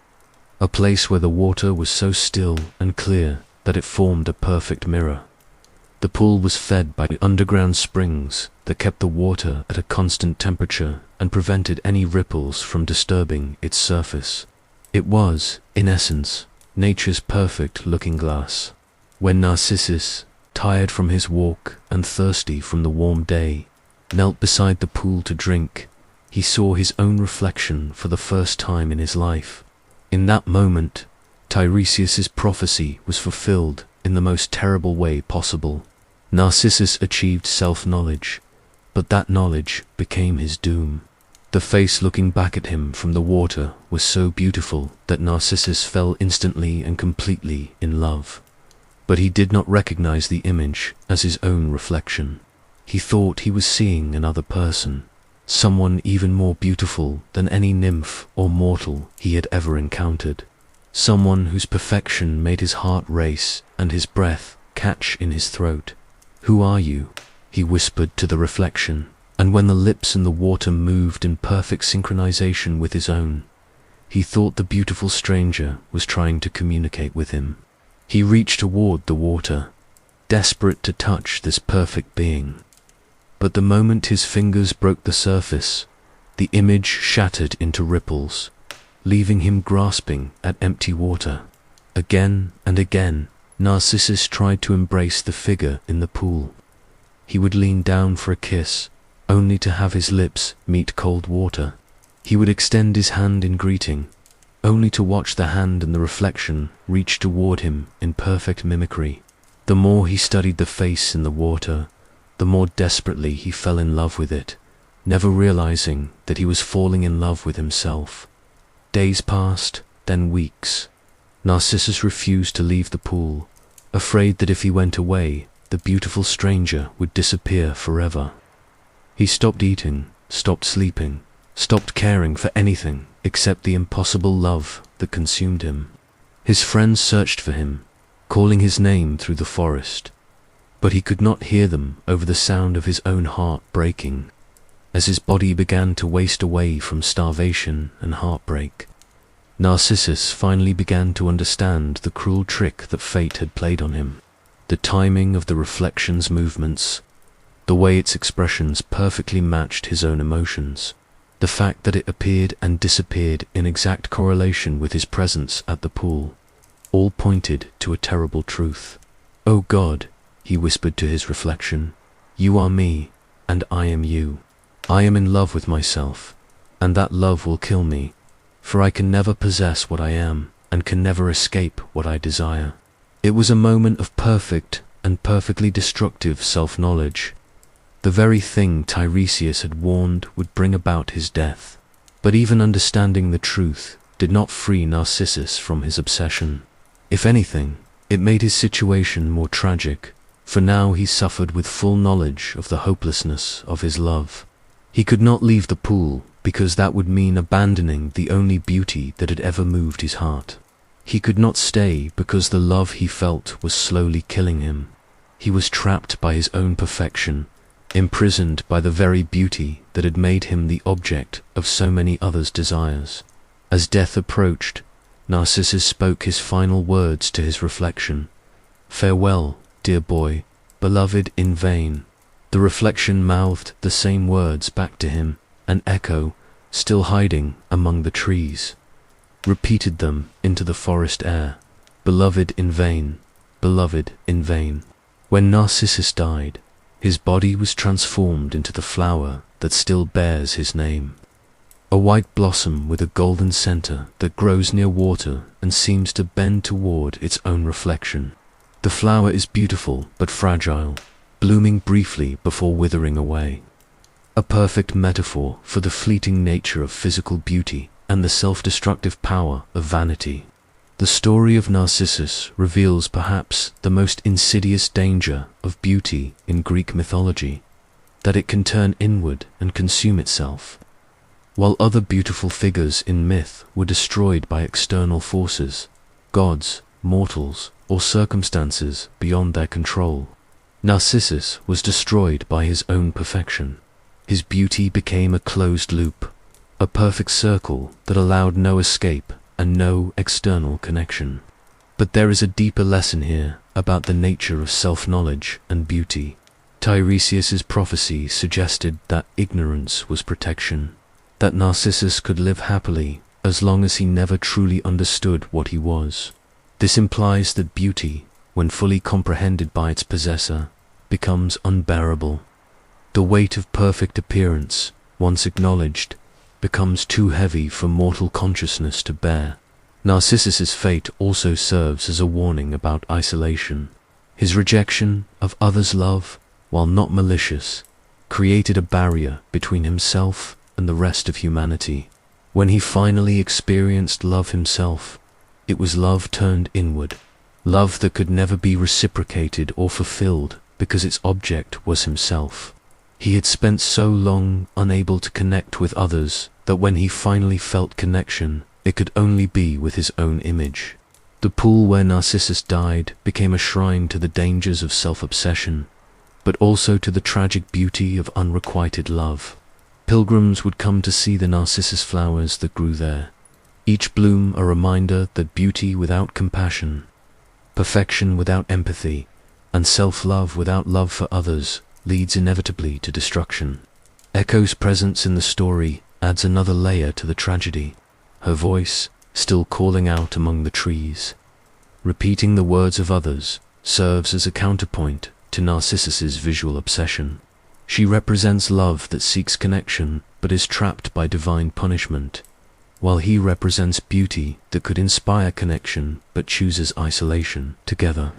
a place where the water was so still and clear that it formed a perfect mirror. The pool was fed by underground springs that kept the water at a constant temperature and prevented any ripples from disturbing its surface. It was, in essence, nature's perfect looking glass. When Narcissus, tired from his walk and thirsty from the warm day, knelt beside the pool to drink, he saw his own reflection for the first time in his life. In that moment, Tiresias's prophecy was fulfilled in the most terrible way possible. Narcissus achieved self-knowledge, but that knowledge became his doom. The face looking back at him from the water was so beautiful that Narcissus fell instantly and completely in love. But he did not recognize the image as his own reflection. He thought he was seeing another person, someone even more beautiful than any nymph or mortal he had ever encountered, someone whose perfection made his heart race and his breath catch in his throat. "Who are you?" he whispered to the reflection, and when the lips and the water moved in perfect synchronization with his own, he thought the beautiful stranger was trying to communicate with him. He reached toward the water, desperate to touch this perfect being. But the moment his fingers broke the surface, the image shattered into ripples, leaving him grasping at empty water. Again and again, Narcissus tried to embrace the figure in the pool. He would lean down for a kiss, only to have his lips meet cold water. He would extend his hand in greeting, only to watch the hand and the reflection reach toward him in perfect mimicry. The more he studied the face in the water, the more desperately he fell in love with it, never realizing that he was falling in love with himself. Days passed, then weeks. Narcissus refused to leave the pool, afraid that if he went away, the beautiful stranger would disappear forever. He stopped eating, stopped sleeping, stopped caring for anything except the impossible love that consumed him. His friends searched for him, calling his name through the forest, but he could not hear them over the sound of his own heart breaking, as his body began to waste away from starvation and heartbreak. Narcissus finally began to understand the cruel trick that fate had played on him. The timing of the reflection's movements, the way its expressions perfectly matched his own emotions, the fact that it appeared and disappeared in exact correlation with his presence at the pool, all pointed to a terrible truth. "Oh God," he whispered to his reflection, "you are me, and I am you. I am in love with myself, and that love will kill me, for I can never possess what I am, and can never escape what I desire." It was a moment of perfect and perfectly destructive self-knowledge, the very thing Tiresias had warned would bring about his death. But even understanding the truth did not free Narcissus from his obsession. If anything, it made his situation more tragic, for now he suffered with full knowledge of the hopelessness of his love. He could not leave the pool, because that would mean abandoning the only beauty that had ever moved his heart. He could not stay because the love he felt was slowly killing him. He was trapped by his own perfection, imprisoned by the very beauty that had made him the object of so many others' desires. As death approached, Narcissus spoke his final words to his reflection. "Farewell, dear boy, beloved in vain." The reflection mouthed the same words back to him, and Echo, still hiding among the trees, repeated them into the forest air. "Beloved in vain, beloved in vain." When Narcissus died, his body was transformed into the flower that still bears his name. A white blossom with a golden center that grows near water and seems to bend toward its own reflection. The flower is beautiful but fragile, blooming briefly before withering away. A perfect metaphor for the fleeting nature of physical beauty and the self-destructive power of vanity. The story of Narcissus reveals perhaps the most insidious danger of beauty in Greek mythology, that it can turn inward and consume itself. While other beautiful figures in myth were destroyed by external forces, gods, mortals, or circumstances beyond their control, Narcissus was destroyed by his own perfection. His beauty became a closed loop, a perfect circle that allowed no escape and no external connection. But there is a deeper lesson here about the nature of self-knowledge and beauty. Tiresias's prophecy suggested that ignorance was protection, that Narcissus could live happily as long as he never truly understood what he was. This implies that beauty, when fully comprehended by its possessor, becomes unbearable. The weight of perfect appearance, once acknowledged, becomes too heavy for mortal consciousness to bear. Narcissus's fate also serves as a warning about isolation. His rejection of others' love, while not malicious, created a barrier between himself and the rest of humanity. When he finally experienced love himself, it was love turned inward, love that could never be reciprocated or fulfilled because its object was himself. He had spent so long unable to connect with others that when he finally felt connection, it could only be with his own image. The pool where Narcissus died became a shrine to the dangers of self-obsession, but also to the tragic beauty of unrequited love. Pilgrims would come to see the narcissus flowers that grew there, each bloom a reminder that beauty without compassion, perfection without empathy, and self-love without love for others leads inevitably to destruction. Echo's presence in the story adds another layer to the tragedy. Her voice, still calling out among the trees, repeating the words of others, serves as a counterpoint to Narcissus's visual obsession. She represents love that seeks connection but is trapped by divine punishment, while he represents beauty that could inspire connection but chooses isolation. Together,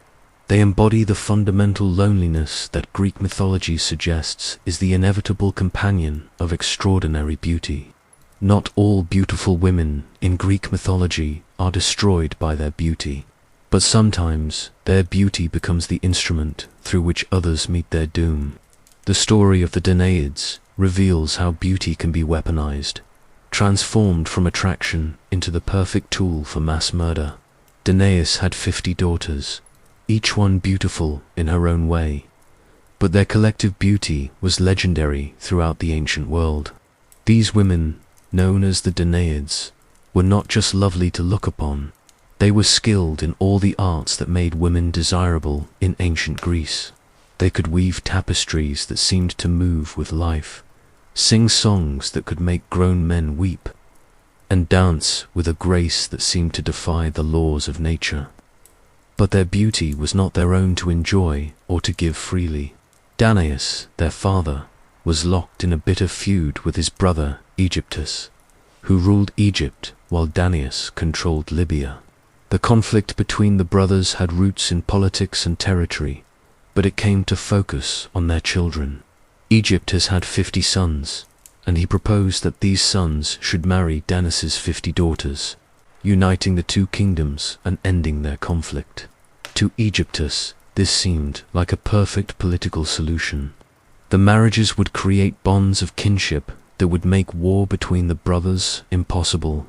they embody the fundamental loneliness that Greek mythology suggests is the inevitable companion of extraordinary beauty. Not all beautiful women in Greek mythology are destroyed by their beauty, but sometimes their beauty becomes the instrument through which others meet their doom. The story of the Danaids reveals how beauty can be weaponized, transformed from attraction into the perfect tool for mass murder. Danaus had 50 daughters, each one beautiful in her own way, but their collective beauty was legendary throughout the ancient world. These women, known as the Danaids, were not just lovely to look upon, They were skilled in all the arts that made women desirable in ancient Greece. They could weave tapestries that seemed to move with life, sing songs that could make grown men weep, and dance with a grace that seemed to defy the laws of nature. But their beauty was not their own to enjoy or to give freely. Danaus, their father, was locked in a bitter feud with his brother Aegyptus, who ruled Egypt while Danaus controlled Libya. The conflict between the brothers had roots in politics and territory, but it came to focus on their children. Aegyptus had 50 sons, and he proposed that these sons should marry Danaus's 50 daughters, uniting the two kingdoms and ending their conflict. To Aegyptus, this seemed like a perfect political solution. The marriages would create bonds of kinship that would make war between the brothers impossible,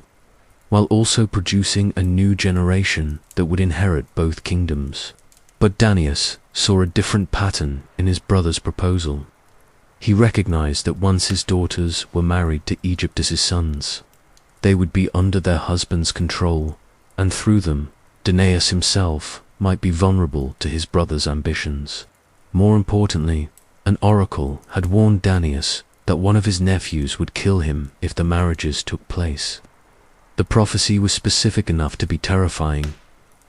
while also producing a new generation that would inherit both kingdoms. But Danaus saw a different pattern in his brother's proposal. He recognized that once his daughters were married to Aegyptus's sons, they would be under their husband's control, and through them, Danaus himself might be vulnerable to his brother's ambitions. More importantly, an oracle had warned Danaus that one of his nephews would kill him if the marriages took place. The prophecy was specific enough to be terrifying,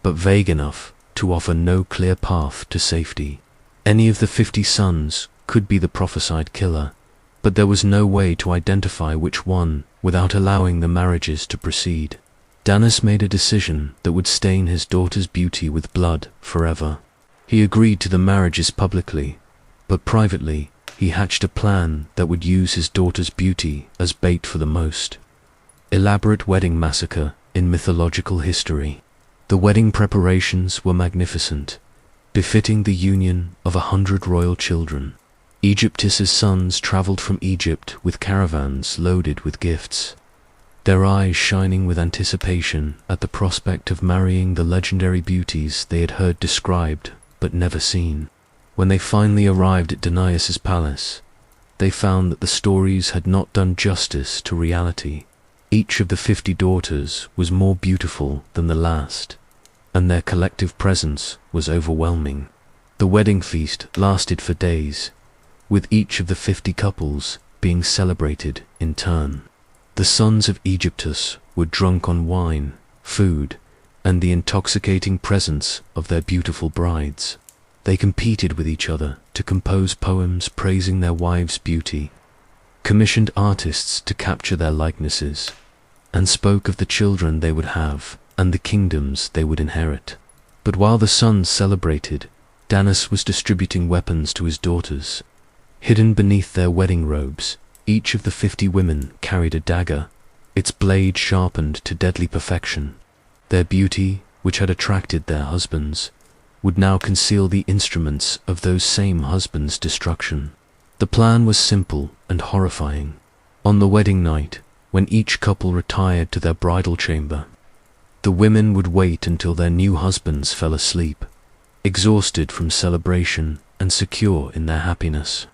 but vague enough to offer no clear path to safety. Any of the 50 sons could be the prophesied killer, but there was no way to identify which one without allowing the marriages to proceed. Danaus made a decision that would stain his daughter's beauty with blood forever. He agreed to the marriages publicly, but privately he hatched a plan that would use his daughter's beauty as bait for the most elaborate wedding massacre in mythological history. The wedding preparations were magnificent, befitting the union of 100 royal children. Aegyptus's sons traveled from Egypt with caravans loaded with gifts, their eyes shining with anticipation at the prospect of marrying the legendary beauties they had heard described but never seen. When they finally arrived at Danaus's palace, they found that the stories had not done justice to reality. Each of the 50 daughters was more beautiful than the last, and their collective presence was overwhelming. The wedding feast lasted for days, with each of the 50 couples being celebrated in turn. The sons of Aegyptus were drunk on wine, food, and the intoxicating presence of their beautiful brides. They competed with each other to compose poems praising their wives' beauty, commissioned artists to capture their likenesses, and spoke of the children they would have and the kingdoms they would inherit. But while the sons celebrated, Danaus was distributing weapons to his daughters. Hidden beneath their wedding robes, each of the 50 women carried a dagger, its blade sharpened to deadly perfection. Their beauty, which had attracted their husbands, would now conceal the instruments of those same husbands' destruction. The plan was simple and horrifying. On the wedding night, when each couple retired to their bridal chamber, the women would wait until their new husbands fell asleep, exhausted from celebration and secure in their happiness.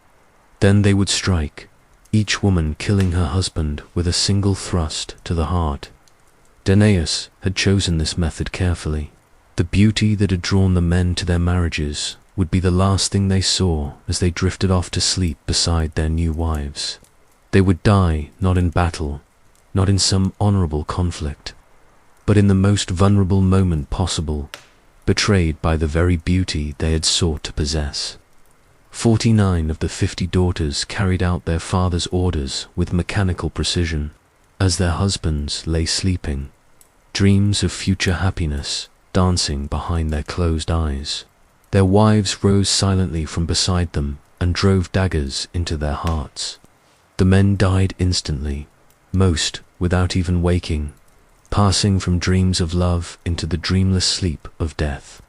Then they would strike, each woman killing her husband with a single thrust to the heart. Danaus had chosen this method carefully. The beauty that had drawn the men to their marriages would be the last thing they saw as they drifted off to sleep beside their new wives. They would die not in battle, not in some honorable conflict, but in the most vulnerable moment possible, betrayed by the very beauty they had sought to possess. 49 of the 50 daughters carried out their father's orders with mechanical precision. As their husbands lay sleeping, dreams of future happiness dancing behind their closed eyes, their wives rose silently from beside them and drove daggers into their hearts. The men died instantly, most without even waking, passing from dreams of love into the dreamless sleep of death.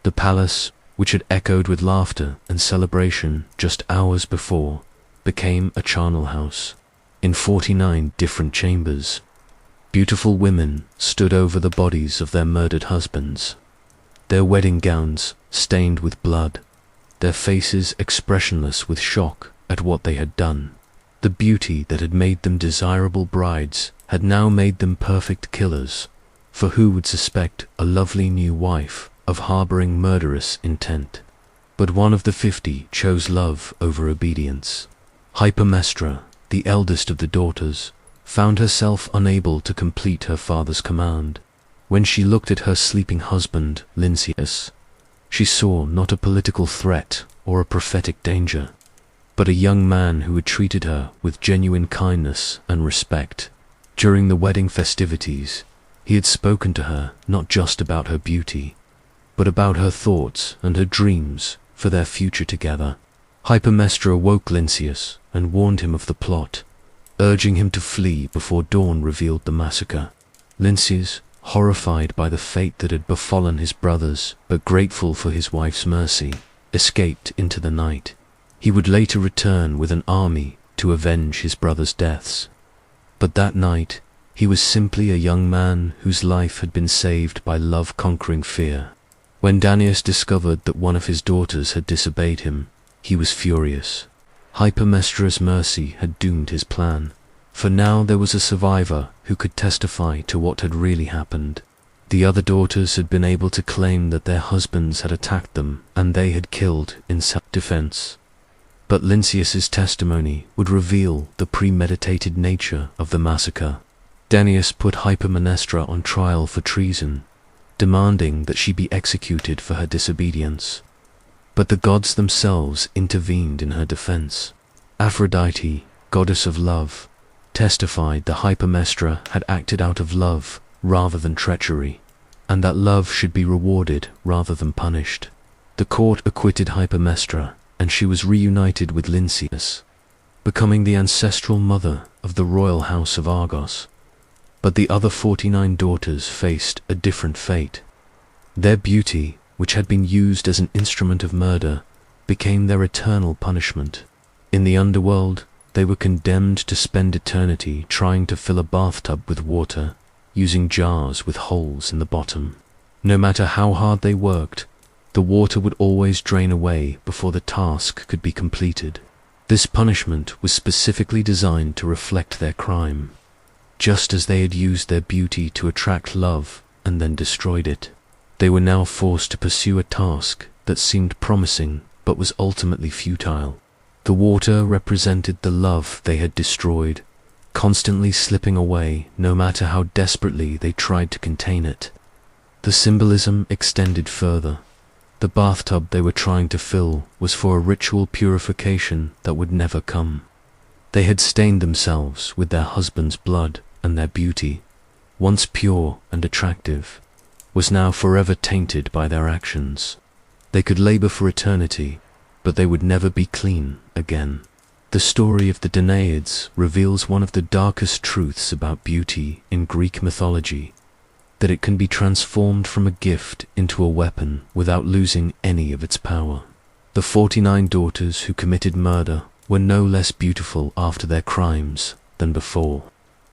The palace, which had echoed with laughter and celebration just hours before, became a charnel house. In 49 different chambers, beautiful women stood over the bodies of their murdered husbands, their wedding gowns stained with blood, their faces expressionless with shock at what they had done. The beauty that had made them desirable brides had now made them perfect killers, for who would suspect a lovely new wife of harboring murderous intent? But one of the 50 chose love over obedience. Hypermnestra, the eldest of the daughters, found herself unable to complete her father's command. When she looked at her sleeping husband, Lynceus, she saw not a political threat or a prophetic danger, but a young man who had treated her with genuine kindness and respect. During the wedding festivities, he had spoken to her not just about her beauty, but about her thoughts and her dreams for their future together. Hypermnestra woke Lynceus and warned him of the plot, urging him to flee before dawn revealed the massacre. Lynceus, horrified by the fate that had befallen his brothers, but grateful for his wife's mercy, escaped into the night. He would later return with an army to avenge his brothers' deaths. But that night, he was simply a young man whose life had been saved by love conquering fear. When Danaus discovered that one of his daughters had disobeyed him, he was furious. Hypermnestra's mercy had doomed his plan, for now there was a survivor who could testify to what had really happened. The other daughters had been able to claim that their husbands had attacked them and they had killed in self-defense. But Lynceus's testimony would reveal the premeditated nature of the massacre. Danaus put Hypermnestra on trial for treason, demanding that she be executed for her disobedience. But the gods themselves intervened in her defense. Aphrodite, goddess of love, testified that Hypermnestra had acted out of love rather than treachery, and that love should be rewarded rather than punished. The court acquitted Hypermnestra, and she was reunited with Lynceus, becoming the ancestral mother of the royal house of Argos. But the other 49 daughters faced a different fate. Their beauty, which had been used as an instrument of murder, became their eternal punishment. In the underworld, they were condemned to spend eternity trying to fill a bathtub with water, using jars with holes in the bottom. No matter how hard they worked, the water would always drain away before the task could be completed. This punishment was specifically designed to reflect their crime. Just as they had used their beauty to attract love and then destroyed it, they were now forced to pursue a task that seemed promising but was ultimately futile. The water represented the love they had destroyed, constantly slipping away no matter how desperately they tried to contain it. The symbolism extended further. The bathtub they were trying to fill was for a ritual purification that would never come. They had stained themselves with their husband's blood, and their beauty, once pure and attractive, was now forever tainted by their actions. They could labor for eternity, but they would never be clean again. The story of the Danaids reveals one of the darkest truths about beauty in Greek mythology, that it can be transformed from a gift into a weapon without losing any of its power. The 49 daughters who committed murder were no less beautiful after their crimes than before.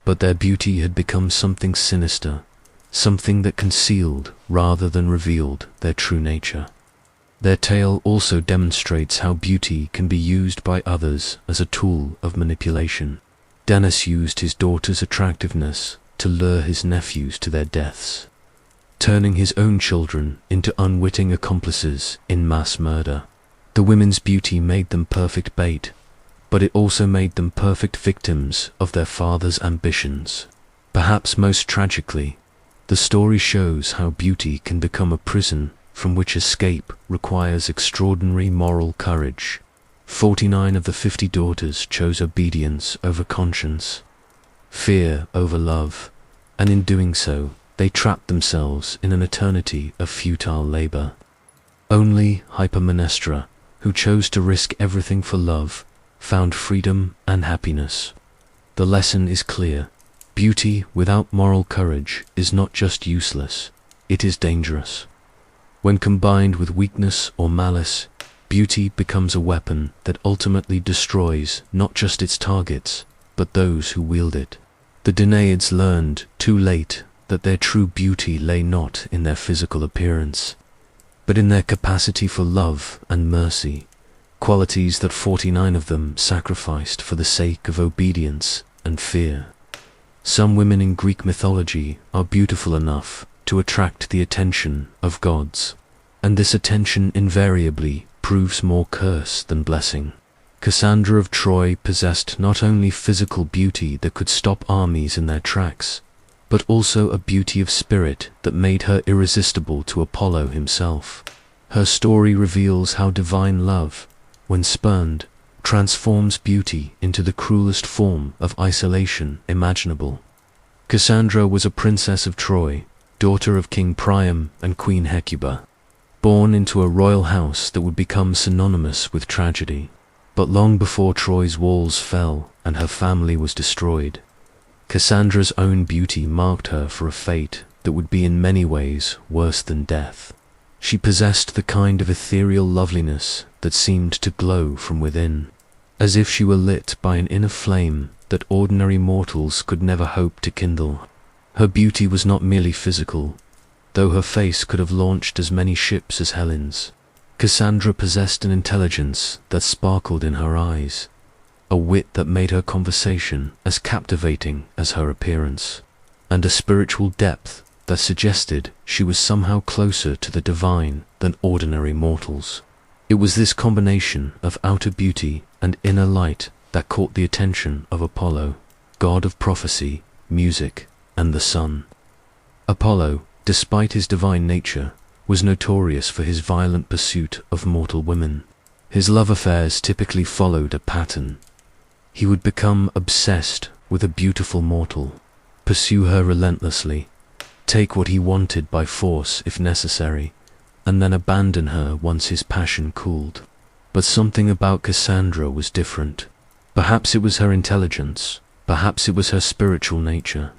But their beauty had become something sinister, something that concealed rather than revealed their true nature. Their tale also demonstrates how beauty can be used by others as a tool of manipulation. Danaus used his daughter's attractiveness to lure his nephews to their deaths, turning his own children into unwitting accomplices in mass murder. The women's beauty made them perfect bait, but it also made them perfect victims of their father's ambitions. Perhaps most tragically, the story shows how beauty can become a prison from which escape requires extraordinary moral courage. 49 of the 50 daughters chose obedience over conscience, fear over love, and in doing so, they trapped themselves in an eternity of futile labor. Only Hypermnestra, who chose to risk everything for love, found freedom and happiness. The lesson is clear. Beauty without moral courage is not just useless, it is dangerous. When combined with weakness or malice, beauty becomes a weapon that ultimately destroys not just its targets, but those who wield it. The Danaids learned too late that their true beauty lay not in their physical appearance, but in their capacity for love and mercy, qualities that 49 of them sacrificed for the sake of obedience and fear. Some women in Greek mythology are beautiful enough to attract the attention of gods, and this attention invariably proves more curse than blessing. Cassandra of Troy possessed not only physical beauty that could stop armies in their tracks, but also a beauty of spirit that made her irresistible to Apollo himself. Her story reveals how divine love, when spurned, transforms beauty into the cruelest form of isolation imaginable. Cassandra was a princess of Troy, daughter of King Priam and Queen Hecuba, born into a royal house that would become synonymous with tragedy. But long before Troy's walls fell and her family was destroyed, Cassandra's own beauty marked her for a fate that would be in many ways worse than death. She possessed the kind of ethereal loveliness that seemed to glow from within, as if she were lit by an inner flame that ordinary mortals could never hope to kindle. Her beauty was not merely physical, though her face could have launched as many ships as Helen's. Cassandra possessed an intelligence that sparkled in her eyes, a wit that made her conversation as captivating as her appearance, and a spiritual depth that suggested she was somehow closer to the divine than ordinary mortals. It was this combination of outer beauty and inner light that caught the attention of Apollo, god of prophecy, music, and the sun. Apollo, despite his divine nature, was notorious for his violent pursuit of mortal women. His love affairs typically followed a pattern. He would become obsessed with a beautiful mortal, pursue her relentlessly, take what he wanted by force if necessary, and then abandon her once his passion cooled. But something about Cassandra was different. Perhaps it was her intelligence, perhaps it was her spiritual nature.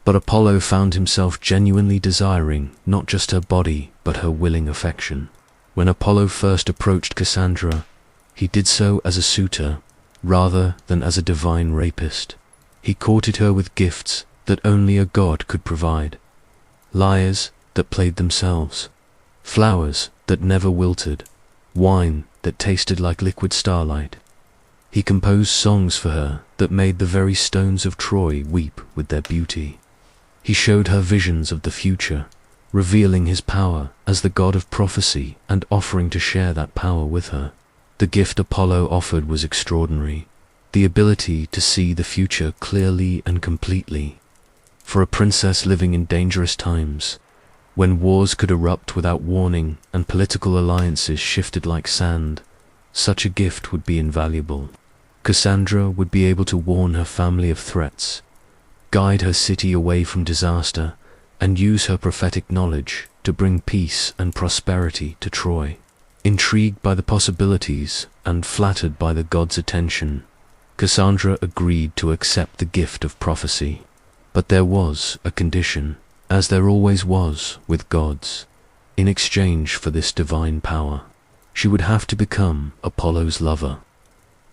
But Apollo found himself genuinely desiring not just her body, but her willing affection. When Apollo first approached Cassandra, he did so as a suitor, rather than as a divine rapist. He courted her with gifts that only a god could provide, lyres that played themselves, flowers that never wilted, wine that tasted like liquid starlight. He composed songs for her that made the very stones of Troy weep with their beauty. He showed her visions of the future, revealing his power as the god of prophecy and offering to share that power with her. The gift Apollo offered was extraordinary, the ability to see the future clearly and completely. For a princess living in dangerous times, when wars could erupt without warning and political alliances shifted like sand, such a gift would be invaluable. Cassandra would be able to warn her family of threats, guide her city away from disaster, and use her prophetic knowledge to bring peace and prosperity to Troy. Intrigued by the possibilities and flattered by the god's attention, Cassandra agreed to accept the gift of prophecy. But there was a condition, as there always was with gods. In exchange for this divine power, she would have to become Apollo's lover.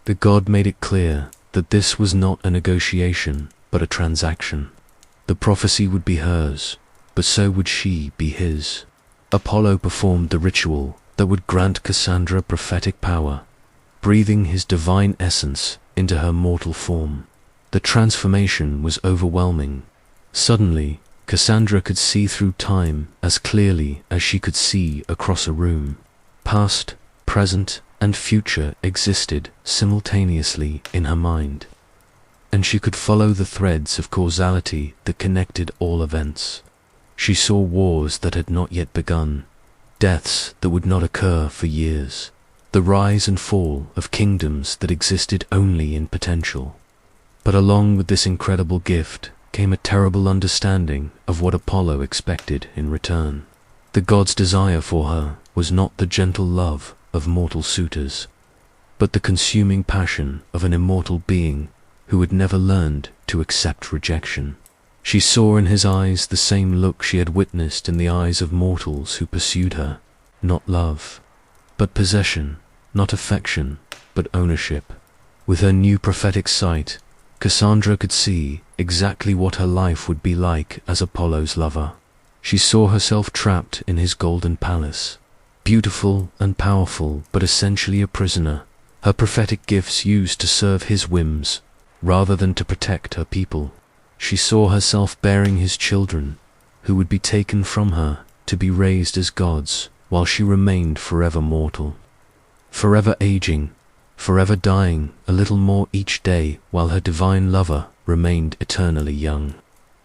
The god made it clear that this was not a negotiation, but a transaction. The prophecy would be hers, but so would she be his. Apollo performed the ritual that would grant Cassandra prophetic power, breathing his divine essence into her mortal form. The transformation was overwhelming. Suddenly, Cassandra could see through time as clearly as she could see across a room. Past, present, and future existed simultaneously in her mind, and she could follow the threads of causality that connected all events. She saw wars that had not yet begun, deaths that would not occur for years, the rise and fall of kingdoms that existed only in potential. But along with this incredible gift came a terrible understanding of what Apollo expected in return. The god's desire for her was not the gentle love of mortal suitors, but the consuming passion of an immortal being who had never learned to accept rejection. She saw in his eyes the same look she had witnessed in the eyes of mortals who pursued her, not love, but possession, not affection, but ownership. With her new prophetic sight, Cassandra could see exactly what her life would be like as Apollo's lover. She saw herself trapped in his golden palace, beautiful and powerful, but essentially a prisoner, her prophetic gifts used to serve his whims rather than to protect her people. she saw herself bearing his children, who would be taken from her to be raised as gods, while she remained forever mortal. Forever aging, forever dying a little more each day, while her divine lover remained eternally young.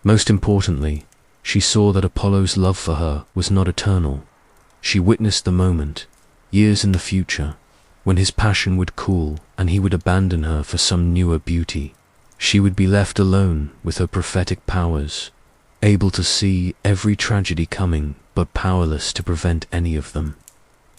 Most importantly, she saw that Apollo's love for her was not eternal. She witnessed the moment, years in the future, when his passion would cool and he would abandon her for some newer beauty. She would be left alone with her prophetic powers, able to see every tragedy coming but powerless to prevent any of them.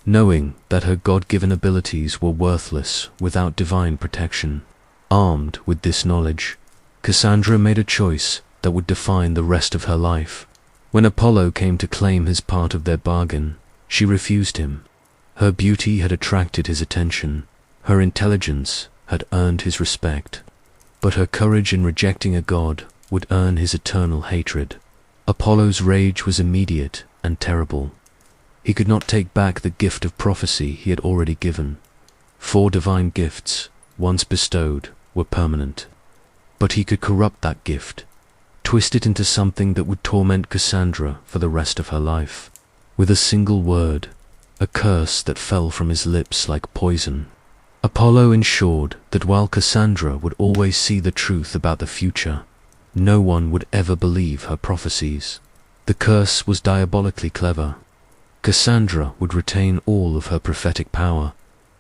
Knowing that her God-given abilities were worthless without divine protection. Armed with this knowledge, Cassandra made a choice that would define the rest of her life. When Apollo came to claim his part of their bargain, she refused him. Her beauty had attracted his attention, her intelligence had earned his respect, but her courage in rejecting a god would earn his eternal hatred. Apollo's rage was immediate and terrible. He could not take back the gift of prophecy he had already given. 4 divine gifts, once bestowed, were permanent. But he could corrupt that gift, twist it into something that would torment Cassandra for the rest of her life. With a single word, a curse that fell from his lips like poison. Apollo ensured that while Cassandra would always see the truth about the future, no one would ever believe her prophecies. The curse was diabolically clever. Cassandra would retain all of her prophetic power,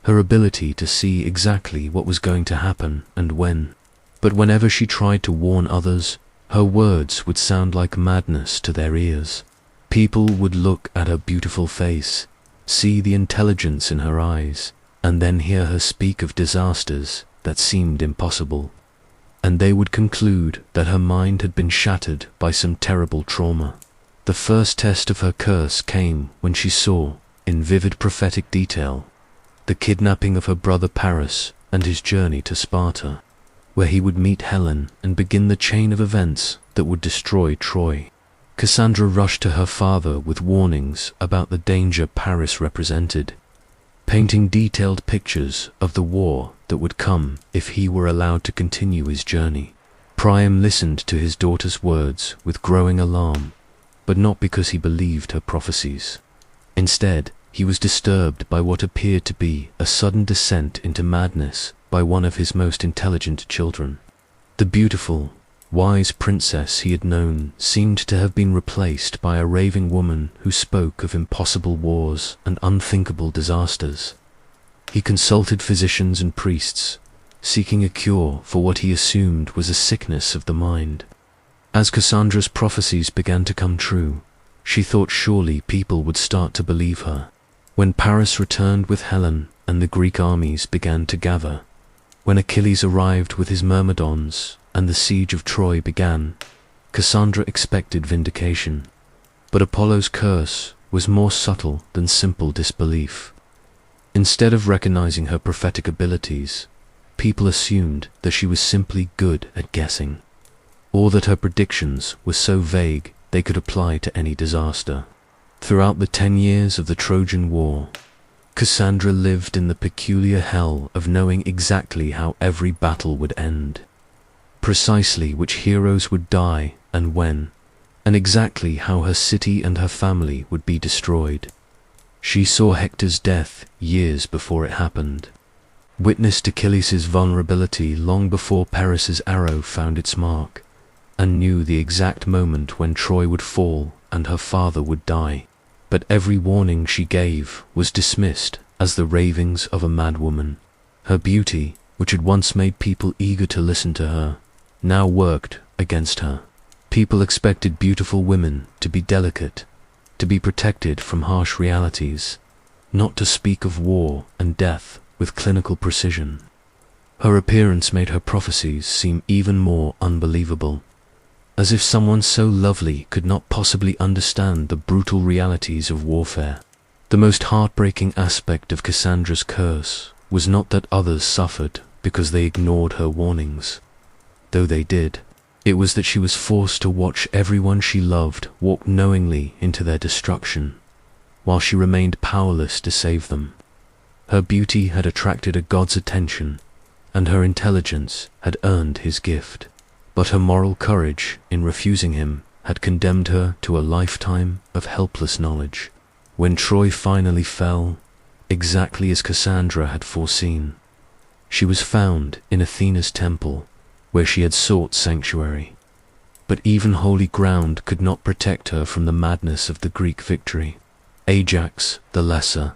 her ability to see exactly what was going to happen and when. But whenever she tried to warn others, her words would sound like madness to their ears. People would look at her beautiful face, see the intelligence in her eyes, and then hear her speak of disasters that seemed impossible. And they would conclude that her mind had been shattered by some terrible trauma. The first test of her curse came when she saw, in vivid prophetic detail, the kidnapping of her brother Paris and his journey to Sparta, where he would meet Helen and begin the chain of events that would destroy Troy. Cassandra rushed to her father with warnings about the danger Paris represented, painting detailed pictures of the war that would come if he were allowed to continue his journey. Priam listened to his daughter's words with growing alarm, but not because he believed her prophecies. Instead, he was disturbed by what appeared to be a sudden descent into madness by one of his most intelligent children. The beautiful, wise princess he had known seemed to have been replaced by a raving woman who spoke of impossible wars and unthinkable disasters. He consulted physicians and priests, seeking a cure for what he assumed was a sickness of the mind. As Cassandra's prophecies began to come true, she thought surely people would start to believe her. When Paris returned with Helen and the Greek armies began to gather, when Achilles arrived with his Myrmidons and the siege of Troy began, Cassandra expected vindication. But Apollo's curse was more subtle than simple disbelief. Instead of recognizing her prophetic abilities, people assumed that she was simply good at guessing, or that her predictions were so vague they could apply to any disaster. Throughout the 10 years of the Trojan War, Cassandra lived in the peculiar hell of knowing exactly how every battle would end, precisely which heroes would die and when, and exactly how her city and her family would be destroyed. She saw Hector's death years before it happened, witnessed Achilles' vulnerability long before Paris's arrow found its mark, and knew the exact moment when Troy would fall and her father would die. But every warning she gave was dismissed as the ravings of a madwoman. Her beauty, which had once made people eager to listen to her, now worked against her. People expected beautiful women to be delicate, to be protected from harsh realities, not to speak of war and death with clinical precision. Her appearance made her prophecies seem even more unbelievable, as if someone so lovely could not possibly understand the brutal realities of warfare. The most heartbreaking aspect of Cassandra's curse was not that others suffered because they ignored her warnings, though they did. It was that she was forced to watch everyone she loved walk knowingly into their destruction, while she remained powerless to save them. Her beauty had attracted a god's attention, and her intelligence had earned his gift. But her moral courage in refusing him had condemned her to a lifetime of helpless knowledge. When Troy finally fell, exactly as Cassandra had foreseen, she was found in Athena's temple, where she had sought sanctuary. But even holy ground could not protect her from the madness of the Greek victory. Ajax, the Lesser,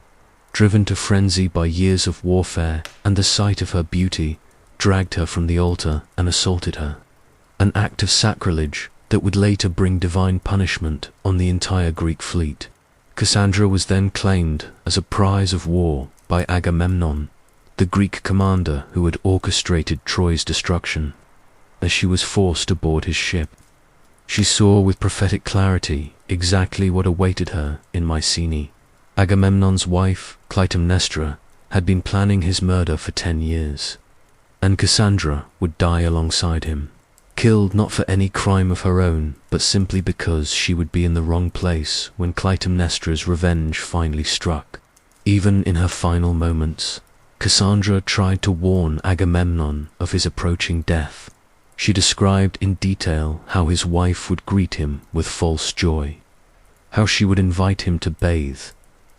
driven to frenzy by years of warfare and the sight of her beauty, dragged her from the altar and assaulted her. An act of sacrilege that would later bring divine punishment on the entire Greek fleet. Cassandra was then claimed as a prize of war by Agamemnon, the Greek commander who had orchestrated Troy's destruction. As she was forced aboard his ship, she saw with prophetic clarity exactly what awaited her in Mycenae. Agamemnon's wife, Clytemnestra, had been planning his murder for 10 years, and Cassandra would die alongside him, killed not for any crime of her own, but simply because she would be in the wrong place when Clytemnestra's revenge finally struck. Even in her final moments, Cassandra tried to warn Agamemnon of his approaching death. She described in detail how his wife would greet him with false joy, how she would invite him to bathe,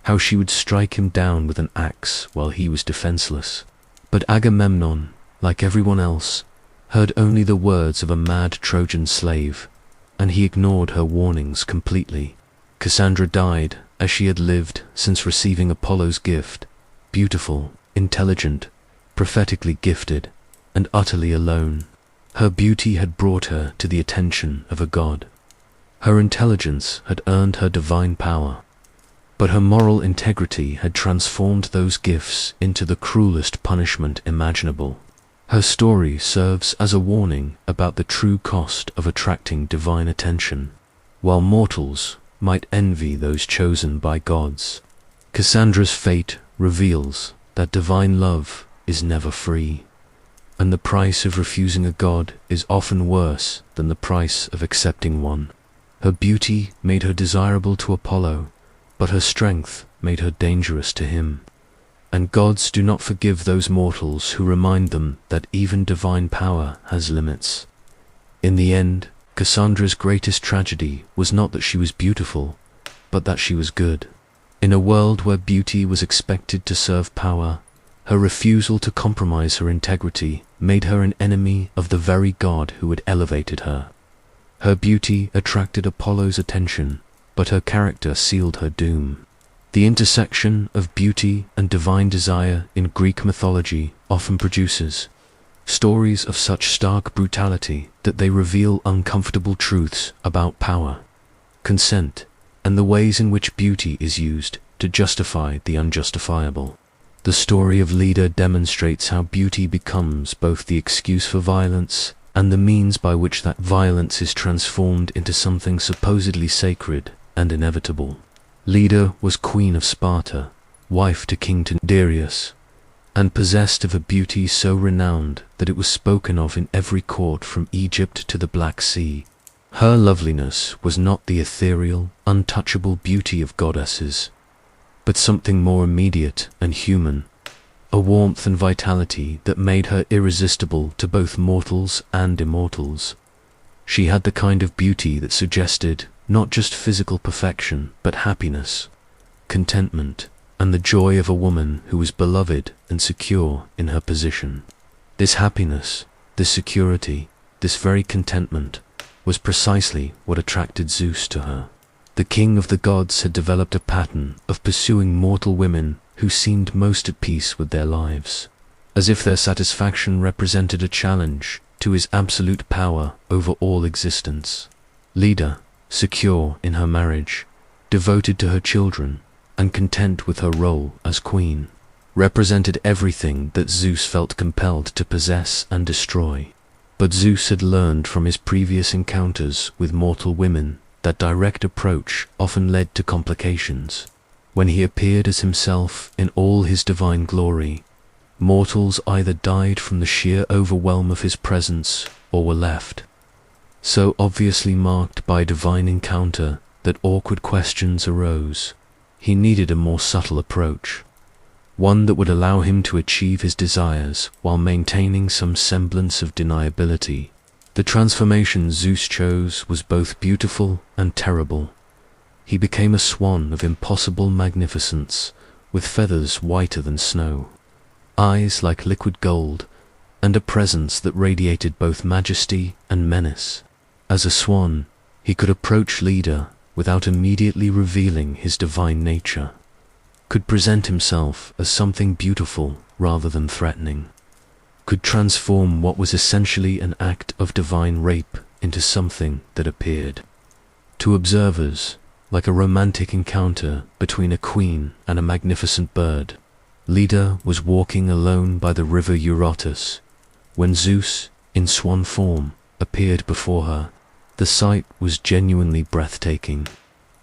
how she would strike him down with an axe while he was defenseless. But Agamemnon, like everyone else, heard only the words of a mad Trojan slave, and he ignored her warnings completely. Cassandra died as she had lived since receiving Apollo's gift, beautiful, intelligent, prophetically gifted, and utterly alone. Her beauty had brought her to the attention of a god. Her intelligence had earned her divine power, but her moral integrity had transformed those gifts into the cruelest punishment imaginable. Her story serves as a warning about the true cost of attracting divine attention. While mortals might envy those chosen by gods, Cassandra's fate reveals that divine love is never free, and the price of refusing a god is often worse than the price of accepting one. Her beauty made her desirable to Apollo, but her strength made her dangerous to him. And gods do not forgive those mortals who remind them that even divine power has limits. In the end, Cassandra's greatest tragedy was not that she was beautiful, but that she was good. In a world where beauty was expected to serve power, her refusal to compromise her integrity made her an enemy of the very god who had elevated her. Her beauty attracted Apollo's attention, but her character sealed her doom. The intersection of beauty and divine desire in Greek mythology often produces stories of such stark brutality that they reveal uncomfortable truths about power, consent, and the ways in which beauty is used to justify the unjustifiable. The story of Leda demonstrates how beauty becomes both the excuse for violence and the means by which that violence is transformed into something supposedly sacred and inevitable. Leda was queen of Sparta, wife to King Tyndareus, and possessed of a beauty so renowned that it was spoken of in every court from Egypt to the Black Sea. Her loveliness was not the ethereal, untouchable beauty of goddesses, but something more immediate and human, a warmth and vitality that made her irresistible to both mortals and immortals. She had the kind of beauty that suggested not just physical perfection, but happiness, contentment, and the joy of a woman who was beloved and secure in her position. This happiness, this security, this very contentment was precisely what attracted Zeus to her. The king of the gods had developed a pattern of pursuing mortal women who seemed most at peace with their lives, as if their satisfaction represented a challenge to his absolute power over all existence. Leda, secure in her marriage, devoted to her children, and content with her role as queen, represented everything that Zeus felt compelled to possess and destroy. But Zeus had learned from his previous encounters with mortal women that direct approach often led to complications. When he appeared as himself in all his divine glory, mortals either died from the sheer overwhelm of his presence or were left so obviously marked by a divine encounter that awkward questions arose. He needed a more subtle approach, one that would allow him to achieve his desires while maintaining some semblance of deniability. The transformation Zeus chose was both beautiful and terrible. He became a swan of impossible magnificence, with feathers whiter than snow, eyes like liquid gold, and a presence that radiated both majesty and menace. As a swan, he could approach Leda without immediately revealing his divine nature, could present himself as something beautiful rather than threatening, could transform what was essentially an act of divine rape into something that appeared, to observers, like a romantic encounter between a queen and a magnificent bird. Leda was walking alone by the river Eurotas when Zeus, in swan form, appeared before her. The sight was genuinely breathtaking.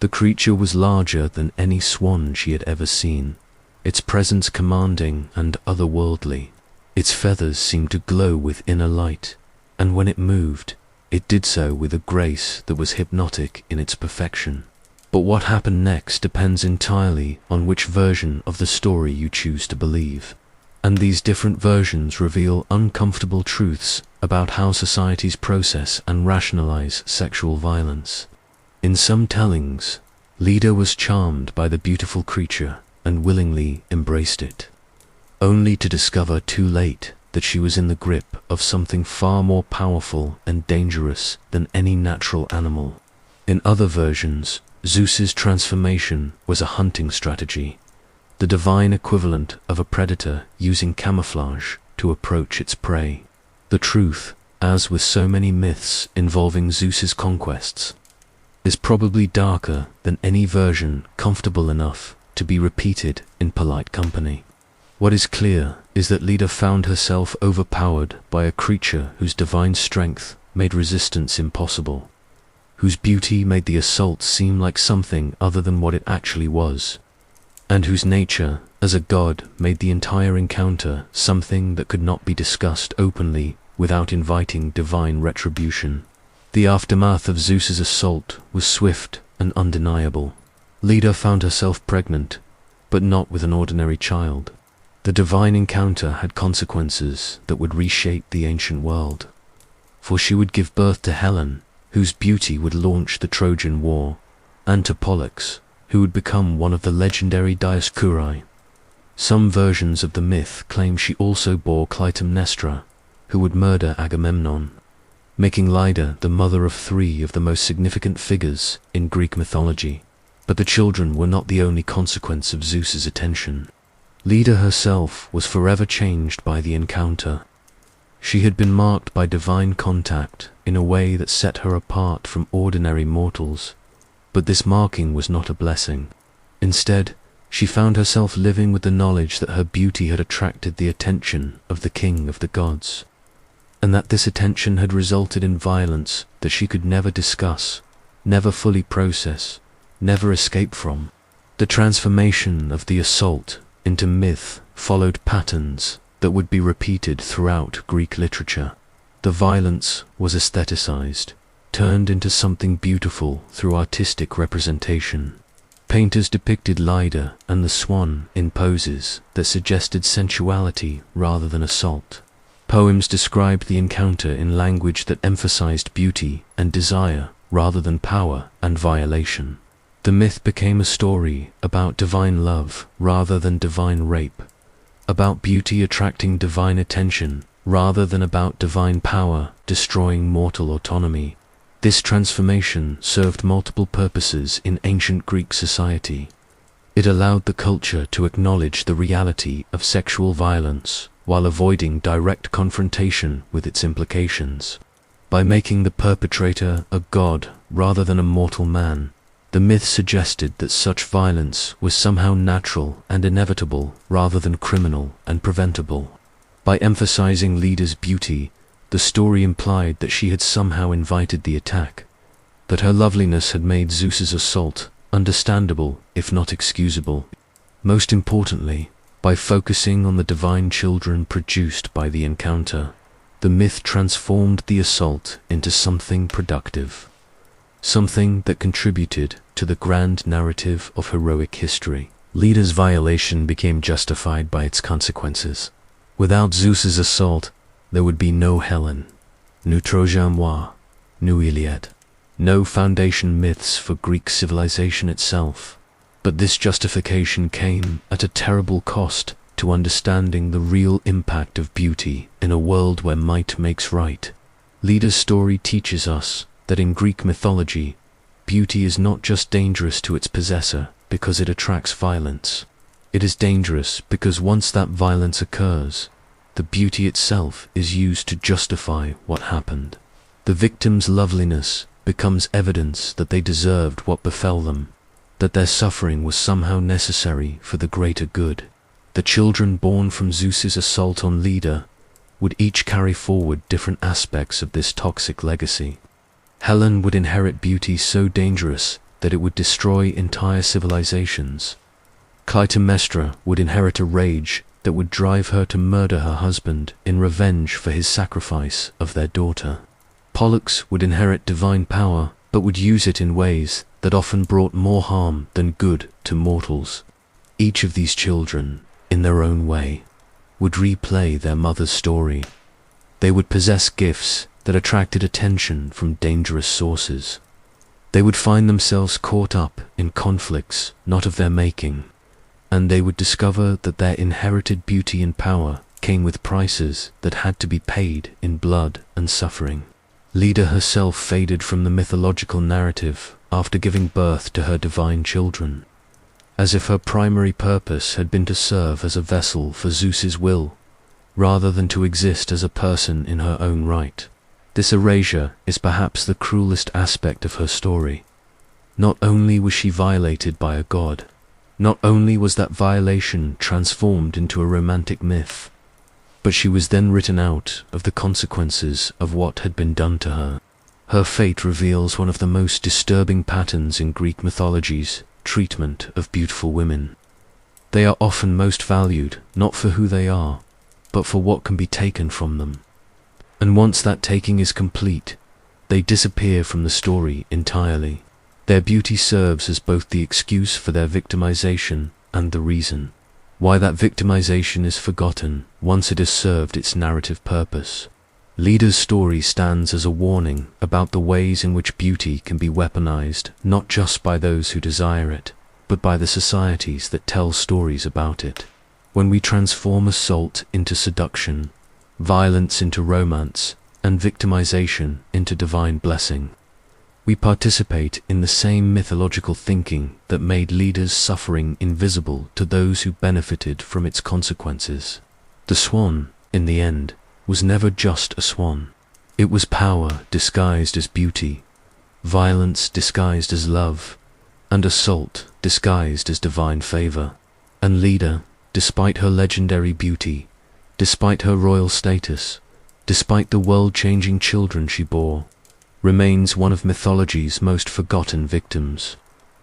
The creature was larger than any swan she had ever seen, its presence commanding and otherworldly. Its feathers seemed to glow with inner light, and when it moved, it did so with a grace that was hypnotic in its perfection. But what happened next depends entirely on which version of the story you choose to believe. And these different versions reveal uncomfortable truths about how societies process and rationalize sexual violence. In some tellings, Leda was charmed by the beautiful creature and willingly embraced it, only to discover too late that she was in the grip of something far more powerful and dangerous than any natural animal. In other versions, Zeus's transformation was a hunting strategy, the divine equivalent of a predator using camouflage to approach its prey. The truth, as with so many myths involving Zeus's conquests, is probably darker than any version comfortable enough to be repeated in polite company. What is clear is that Leda found herself overpowered by a creature whose divine strength made resistance impossible, whose beauty made the assault seem like something other than what it actually was, and whose nature as a god made the entire encounter something that could not be discussed openly without inviting divine retribution. The aftermath of Zeus's assault was swift and undeniable. Leda found herself pregnant, but not with an ordinary child. The divine encounter had consequences that would reshape the ancient world, for she would give birth to Helen, whose beauty would launch the Trojan War, and to Pollux, who would become one of the legendary Dioscuri. Some versions of the myth claim she also bore Clytemnestra, who would murder Agamemnon, making Leda the mother of three of the most significant figures in Greek mythology. But the children were not the only consequence of Zeus's attention. Leda herself was forever changed by the encounter. She had been marked by divine contact in a way that set her apart from ordinary mortals. But this marking was not a blessing. Instead, she found herself living with the knowledge that her beauty had attracted the attention of the king of the gods, and that this attention had resulted in violence that she could never discuss, never fully process, never escape from. The transformation of the assault into myth followed patterns that would be repeated throughout Greek literature. The violence was aestheticized, turned into something beautiful through artistic representation. Painters depicted Leda and the swan in poses that suggested sensuality rather than assault. Poems described the encounter in language that emphasized beauty and desire rather than power and violation. The myth became a story about divine love rather than divine rape, about beauty attracting divine attention rather than about divine power destroying mortal autonomy. This transformation served multiple purposes in ancient Greek society. It allowed the culture to acknowledge the reality of sexual violence while avoiding direct confrontation with its implications. By making the perpetrator a god rather than a mortal man, the myth suggested that such violence was somehow natural and inevitable rather than criminal and preventable. By emphasizing Leda's beauty, the story implied that she had somehow invited the attack, that her loveliness had made Zeus's assault understandable if not excusable. Most importantly, by focusing on the divine children produced by the encounter, the myth transformed the assault into something productive, something that contributed to the grand narrative of heroic history. Leda's violation became justified by its consequences. Without Zeus's assault, there would be no Helen, Nu Troja moi, nu Iliad. No foundation myths for Greek civilization itself. But this justification came at a terrible cost to understanding the real impact of beauty in a world where might makes right. Leda's story teaches us that in Greek mythology, beauty is not just dangerous to its possessor because it attracts violence. It is dangerous because once that violence occurs, the beauty itself is used to justify what happened. The victim's loveliness becomes evidence that they deserved what befell them, that their suffering was somehow necessary for the greater good. The children born from Zeus's assault on Leda would each carry forward different aspects of this toxic legacy. Helen would inherit beauty so dangerous that it would destroy entire civilizations. Clytemnestra would inherit a rage that would drive her to murder her husband in revenge for his sacrifice of their daughter. Pollux would inherit divine power, but would use it in ways that often brought more harm than good to mortals. Each of these children, in their own way, would replay their mother's story. They would possess gifts that attracted attention from dangerous sources. They would find themselves caught up in conflicts not of their making, and they would discover that their inherited beauty and power came with prices that had to be paid in blood and suffering. Leda herself faded from the mythological narrative after giving birth to her divine children, as if her primary purpose had been to serve as a vessel for Zeus's will, rather than to exist as a person in her own right. This erasure is perhaps the cruelest aspect of her story. Not only was she violated by a god, not only was that violation transformed into a romantic myth, but she was then written out of the consequences of what had been done to her. Her fate reveals one of the most disturbing patterns in Greek mythology's treatment of beautiful women. They are often most valued not for who they are, but for what can be taken from them. And once that taking is complete, they disappear from the story entirely. Their beauty serves as both the excuse for their victimization and the reason why that victimization is forgotten once it has served its narrative purpose. Leda's story stands as a warning about the ways in which beauty can be weaponized not just by those who desire it, but by the societies that tell stories about it. When we transform assault into seduction, violence into romance, and victimization into divine blessing, we participate in the same mythological thinking that made Leda's suffering invisible to those who benefited from its consequences. The swan, in the end, was never just a swan. It was power disguised as beauty, violence disguised as love, and assault disguised as divine favor. And Leda, despite her legendary beauty, despite her royal status, despite the world-changing children she bore, remains one of mythology's most forgotten victims.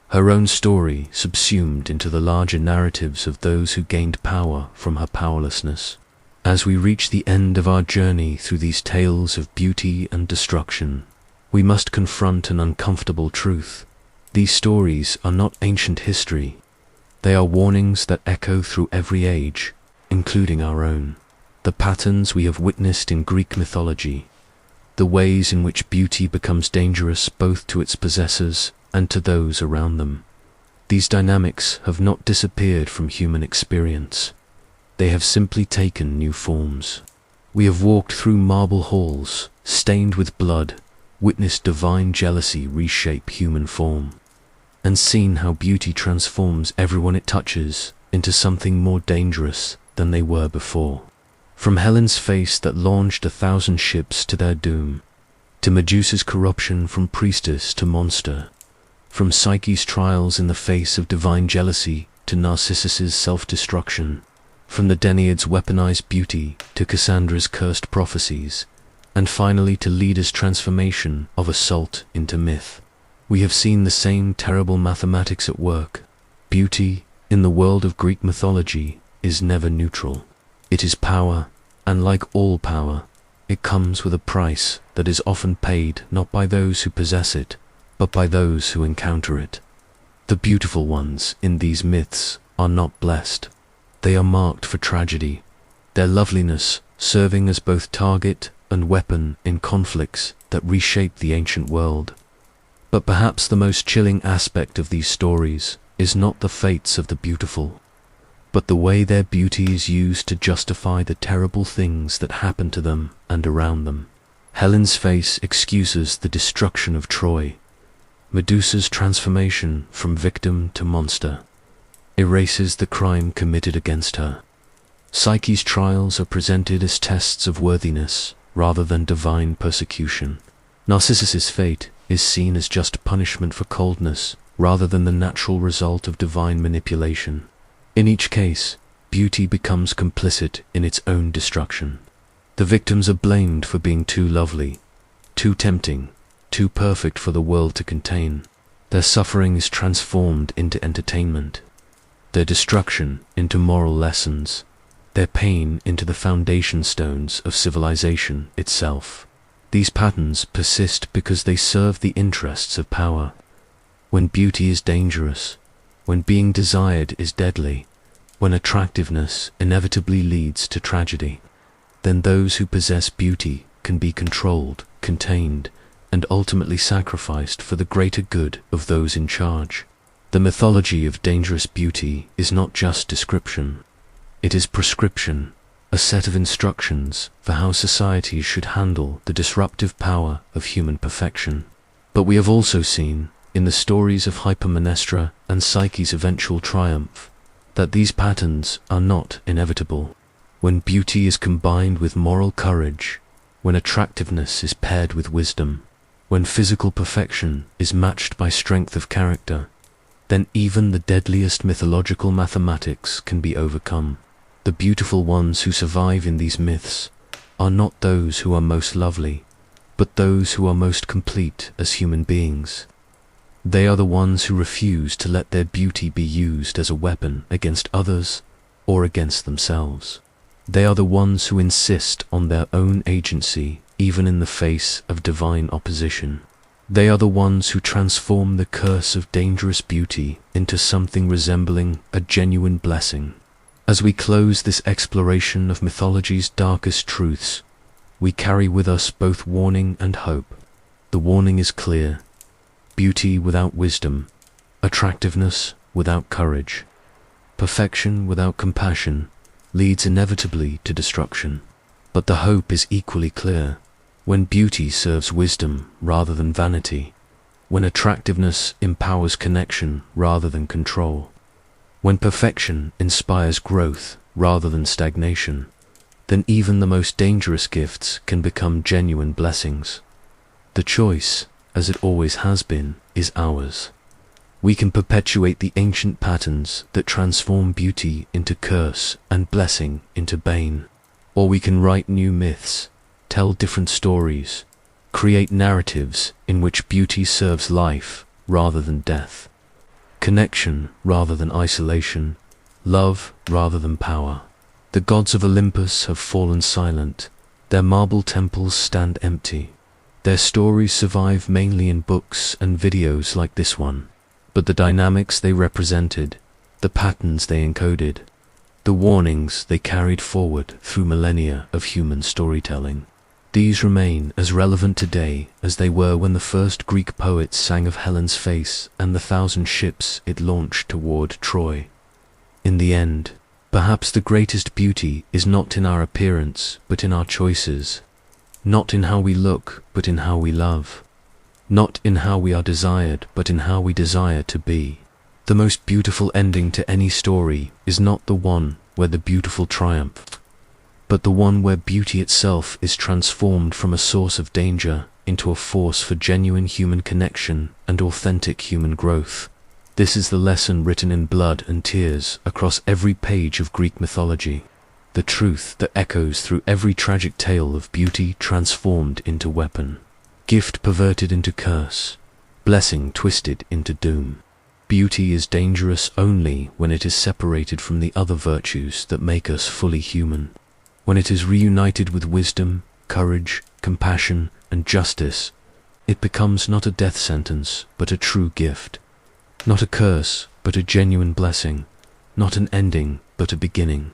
Her own story subsumed into the larger narratives of those who gained power from her powerlessness. As we reach the end of our journey through these tales of beauty and destruction, we must confront an uncomfortable truth. These stories are not ancient history. They are warnings that echo through every age, including our own. The patterns we have witnessed in Greek mythology, the ways in which beauty becomes dangerous both to its possessors and to those around them. These dynamics have not disappeared from human experience. They have simply taken new forms. We have walked through marble halls, stained with blood, witnessed divine jealousy reshape human form, and seen how beauty transforms everyone it touches into something more dangerous than they were before. From Helen's face that launched 1,000 ships to their doom, to Medusa's corruption from priestess to monster, from Psyche's trials in the face of divine jealousy to Narcissus's self-destruction, from the Danaid's weaponized beauty to Cassandra's cursed prophecies, and finally to Leda's transformation of assault into myth. We have seen the same terrible mathematics at work. Beauty, in the world of Greek mythology, is never neutral. It is power, and like all power, it comes with a price that is often paid not by those who possess it, but by those who encounter it. The beautiful ones in these myths are not blessed. They are marked for tragedy, their loveliness serving as both target and weapon in conflicts that reshape the ancient world. But perhaps the most chilling aspect of these stories is not the fates of the beautiful, but the way their beauty is used to justify the terrible things that happen to them and around them. Helen's face excuses the destruction of Troy. Medusa's transformation from victim to monster erases the crime committed against her. Psyche's trials are presented as tests of worthiness rather than divine persecution. Narcissus's fate is seen as just punishment for coldness rather than the natural result of divine manipulation. In each case, beauty becomes complicit in its own destruction. The victims are blamed for being too lovely, too tempting, too perfect for the world to contain. Their suffering is transformed into entertainment, their destruction into moral lessons, their pain into the foundation stones of civilization itself. These patterns persist because they serve the interests of power. When beauty is dangerous, when being desired is deadly, when attractiveness inevitably leads to tragedy, then those who possess beauty can be controlled, contained, and ultimately sacrificed for the greater good of those in charge. The mythology of dangerous beauty is not just description. It is prescription, a set of instructions for how societies should handle the disruptive power of human perfection. But we have also seen, in the stories of Hypermnestra and Psyche's eventual triumph, that these patterns are not inevitable. When beauty is combined with moral courage, when attractiveness is paired with wisdom, when physical perfection is matched by strength of character, then even the deadliest mythological mathematics can be overcome. The beautiful ones who survive in these myths are not those who are most lovely, but those who are most complete as human beings. They are the ones who refuse to let their beauty be used as a weapon against others or against themselves. They are the ones who insist on their own agency even in the face of divine opposition. They are the ones who transform the curse of dangerous beauty into something resembling a genuine blessing. As we close this exploration of mythology's darkest truths, we carry with us both warning and hope. The warning is clear: beauty without wisdom, attractiveness without courage, perfection without compassion leads inevitably to destruction. But the hope is equally clear: when beauty serves wisdom rather than vanity, when attractiveness empowers connection rather than control, when perfection inspires growth rather than stagnation, then even the most dangerous gifts can become genuine blessings. The choice, as it always has been, is ours. We can perpetuate the ancient patterns that transform beauty into curse and blessing into bane, or we can write new myths, tell different stories, create narratives in which beauty serves life rather than death, connection rather than isolation, love rather than power. The gods of Olympus have fallen silent, their marble temples stand empty. Their stories survive mainly in books and videos like this one, but the dynamics they represented, the patterns they encoded, the warnings they carried forward through millennia of human storytelling, these remain as relevant today as they were when the first Greek poets sang of Helen's face and the 1,000 ships it launched toward Troy. In the end, perhaps the greatest beauty is not in our appearance, but in our choices, not in how we look, but in how we love, not in how we are desired, but in how we desire to be. The most beautiful ending to any story is not the one where the beautiful triumph, but the one where beauty itself is transformed from a source of danger into a force for genuine human connection and authentic human growth. This is the lesson written in blood and tears across every page of Greek mythology, the truth that echoes through every tragic tale of beauty transformed into weapon, gift perverted into curse, blessing twisted into doom. Beauty is dangerous only when it is separated from the other virtues that make us fully human. When it is reunited with wisdom, courage, compassion, and justice, it becomes not a death sentence, but a true gift. Not a curse, but a genuine blessing. Not an ending, but a beginning.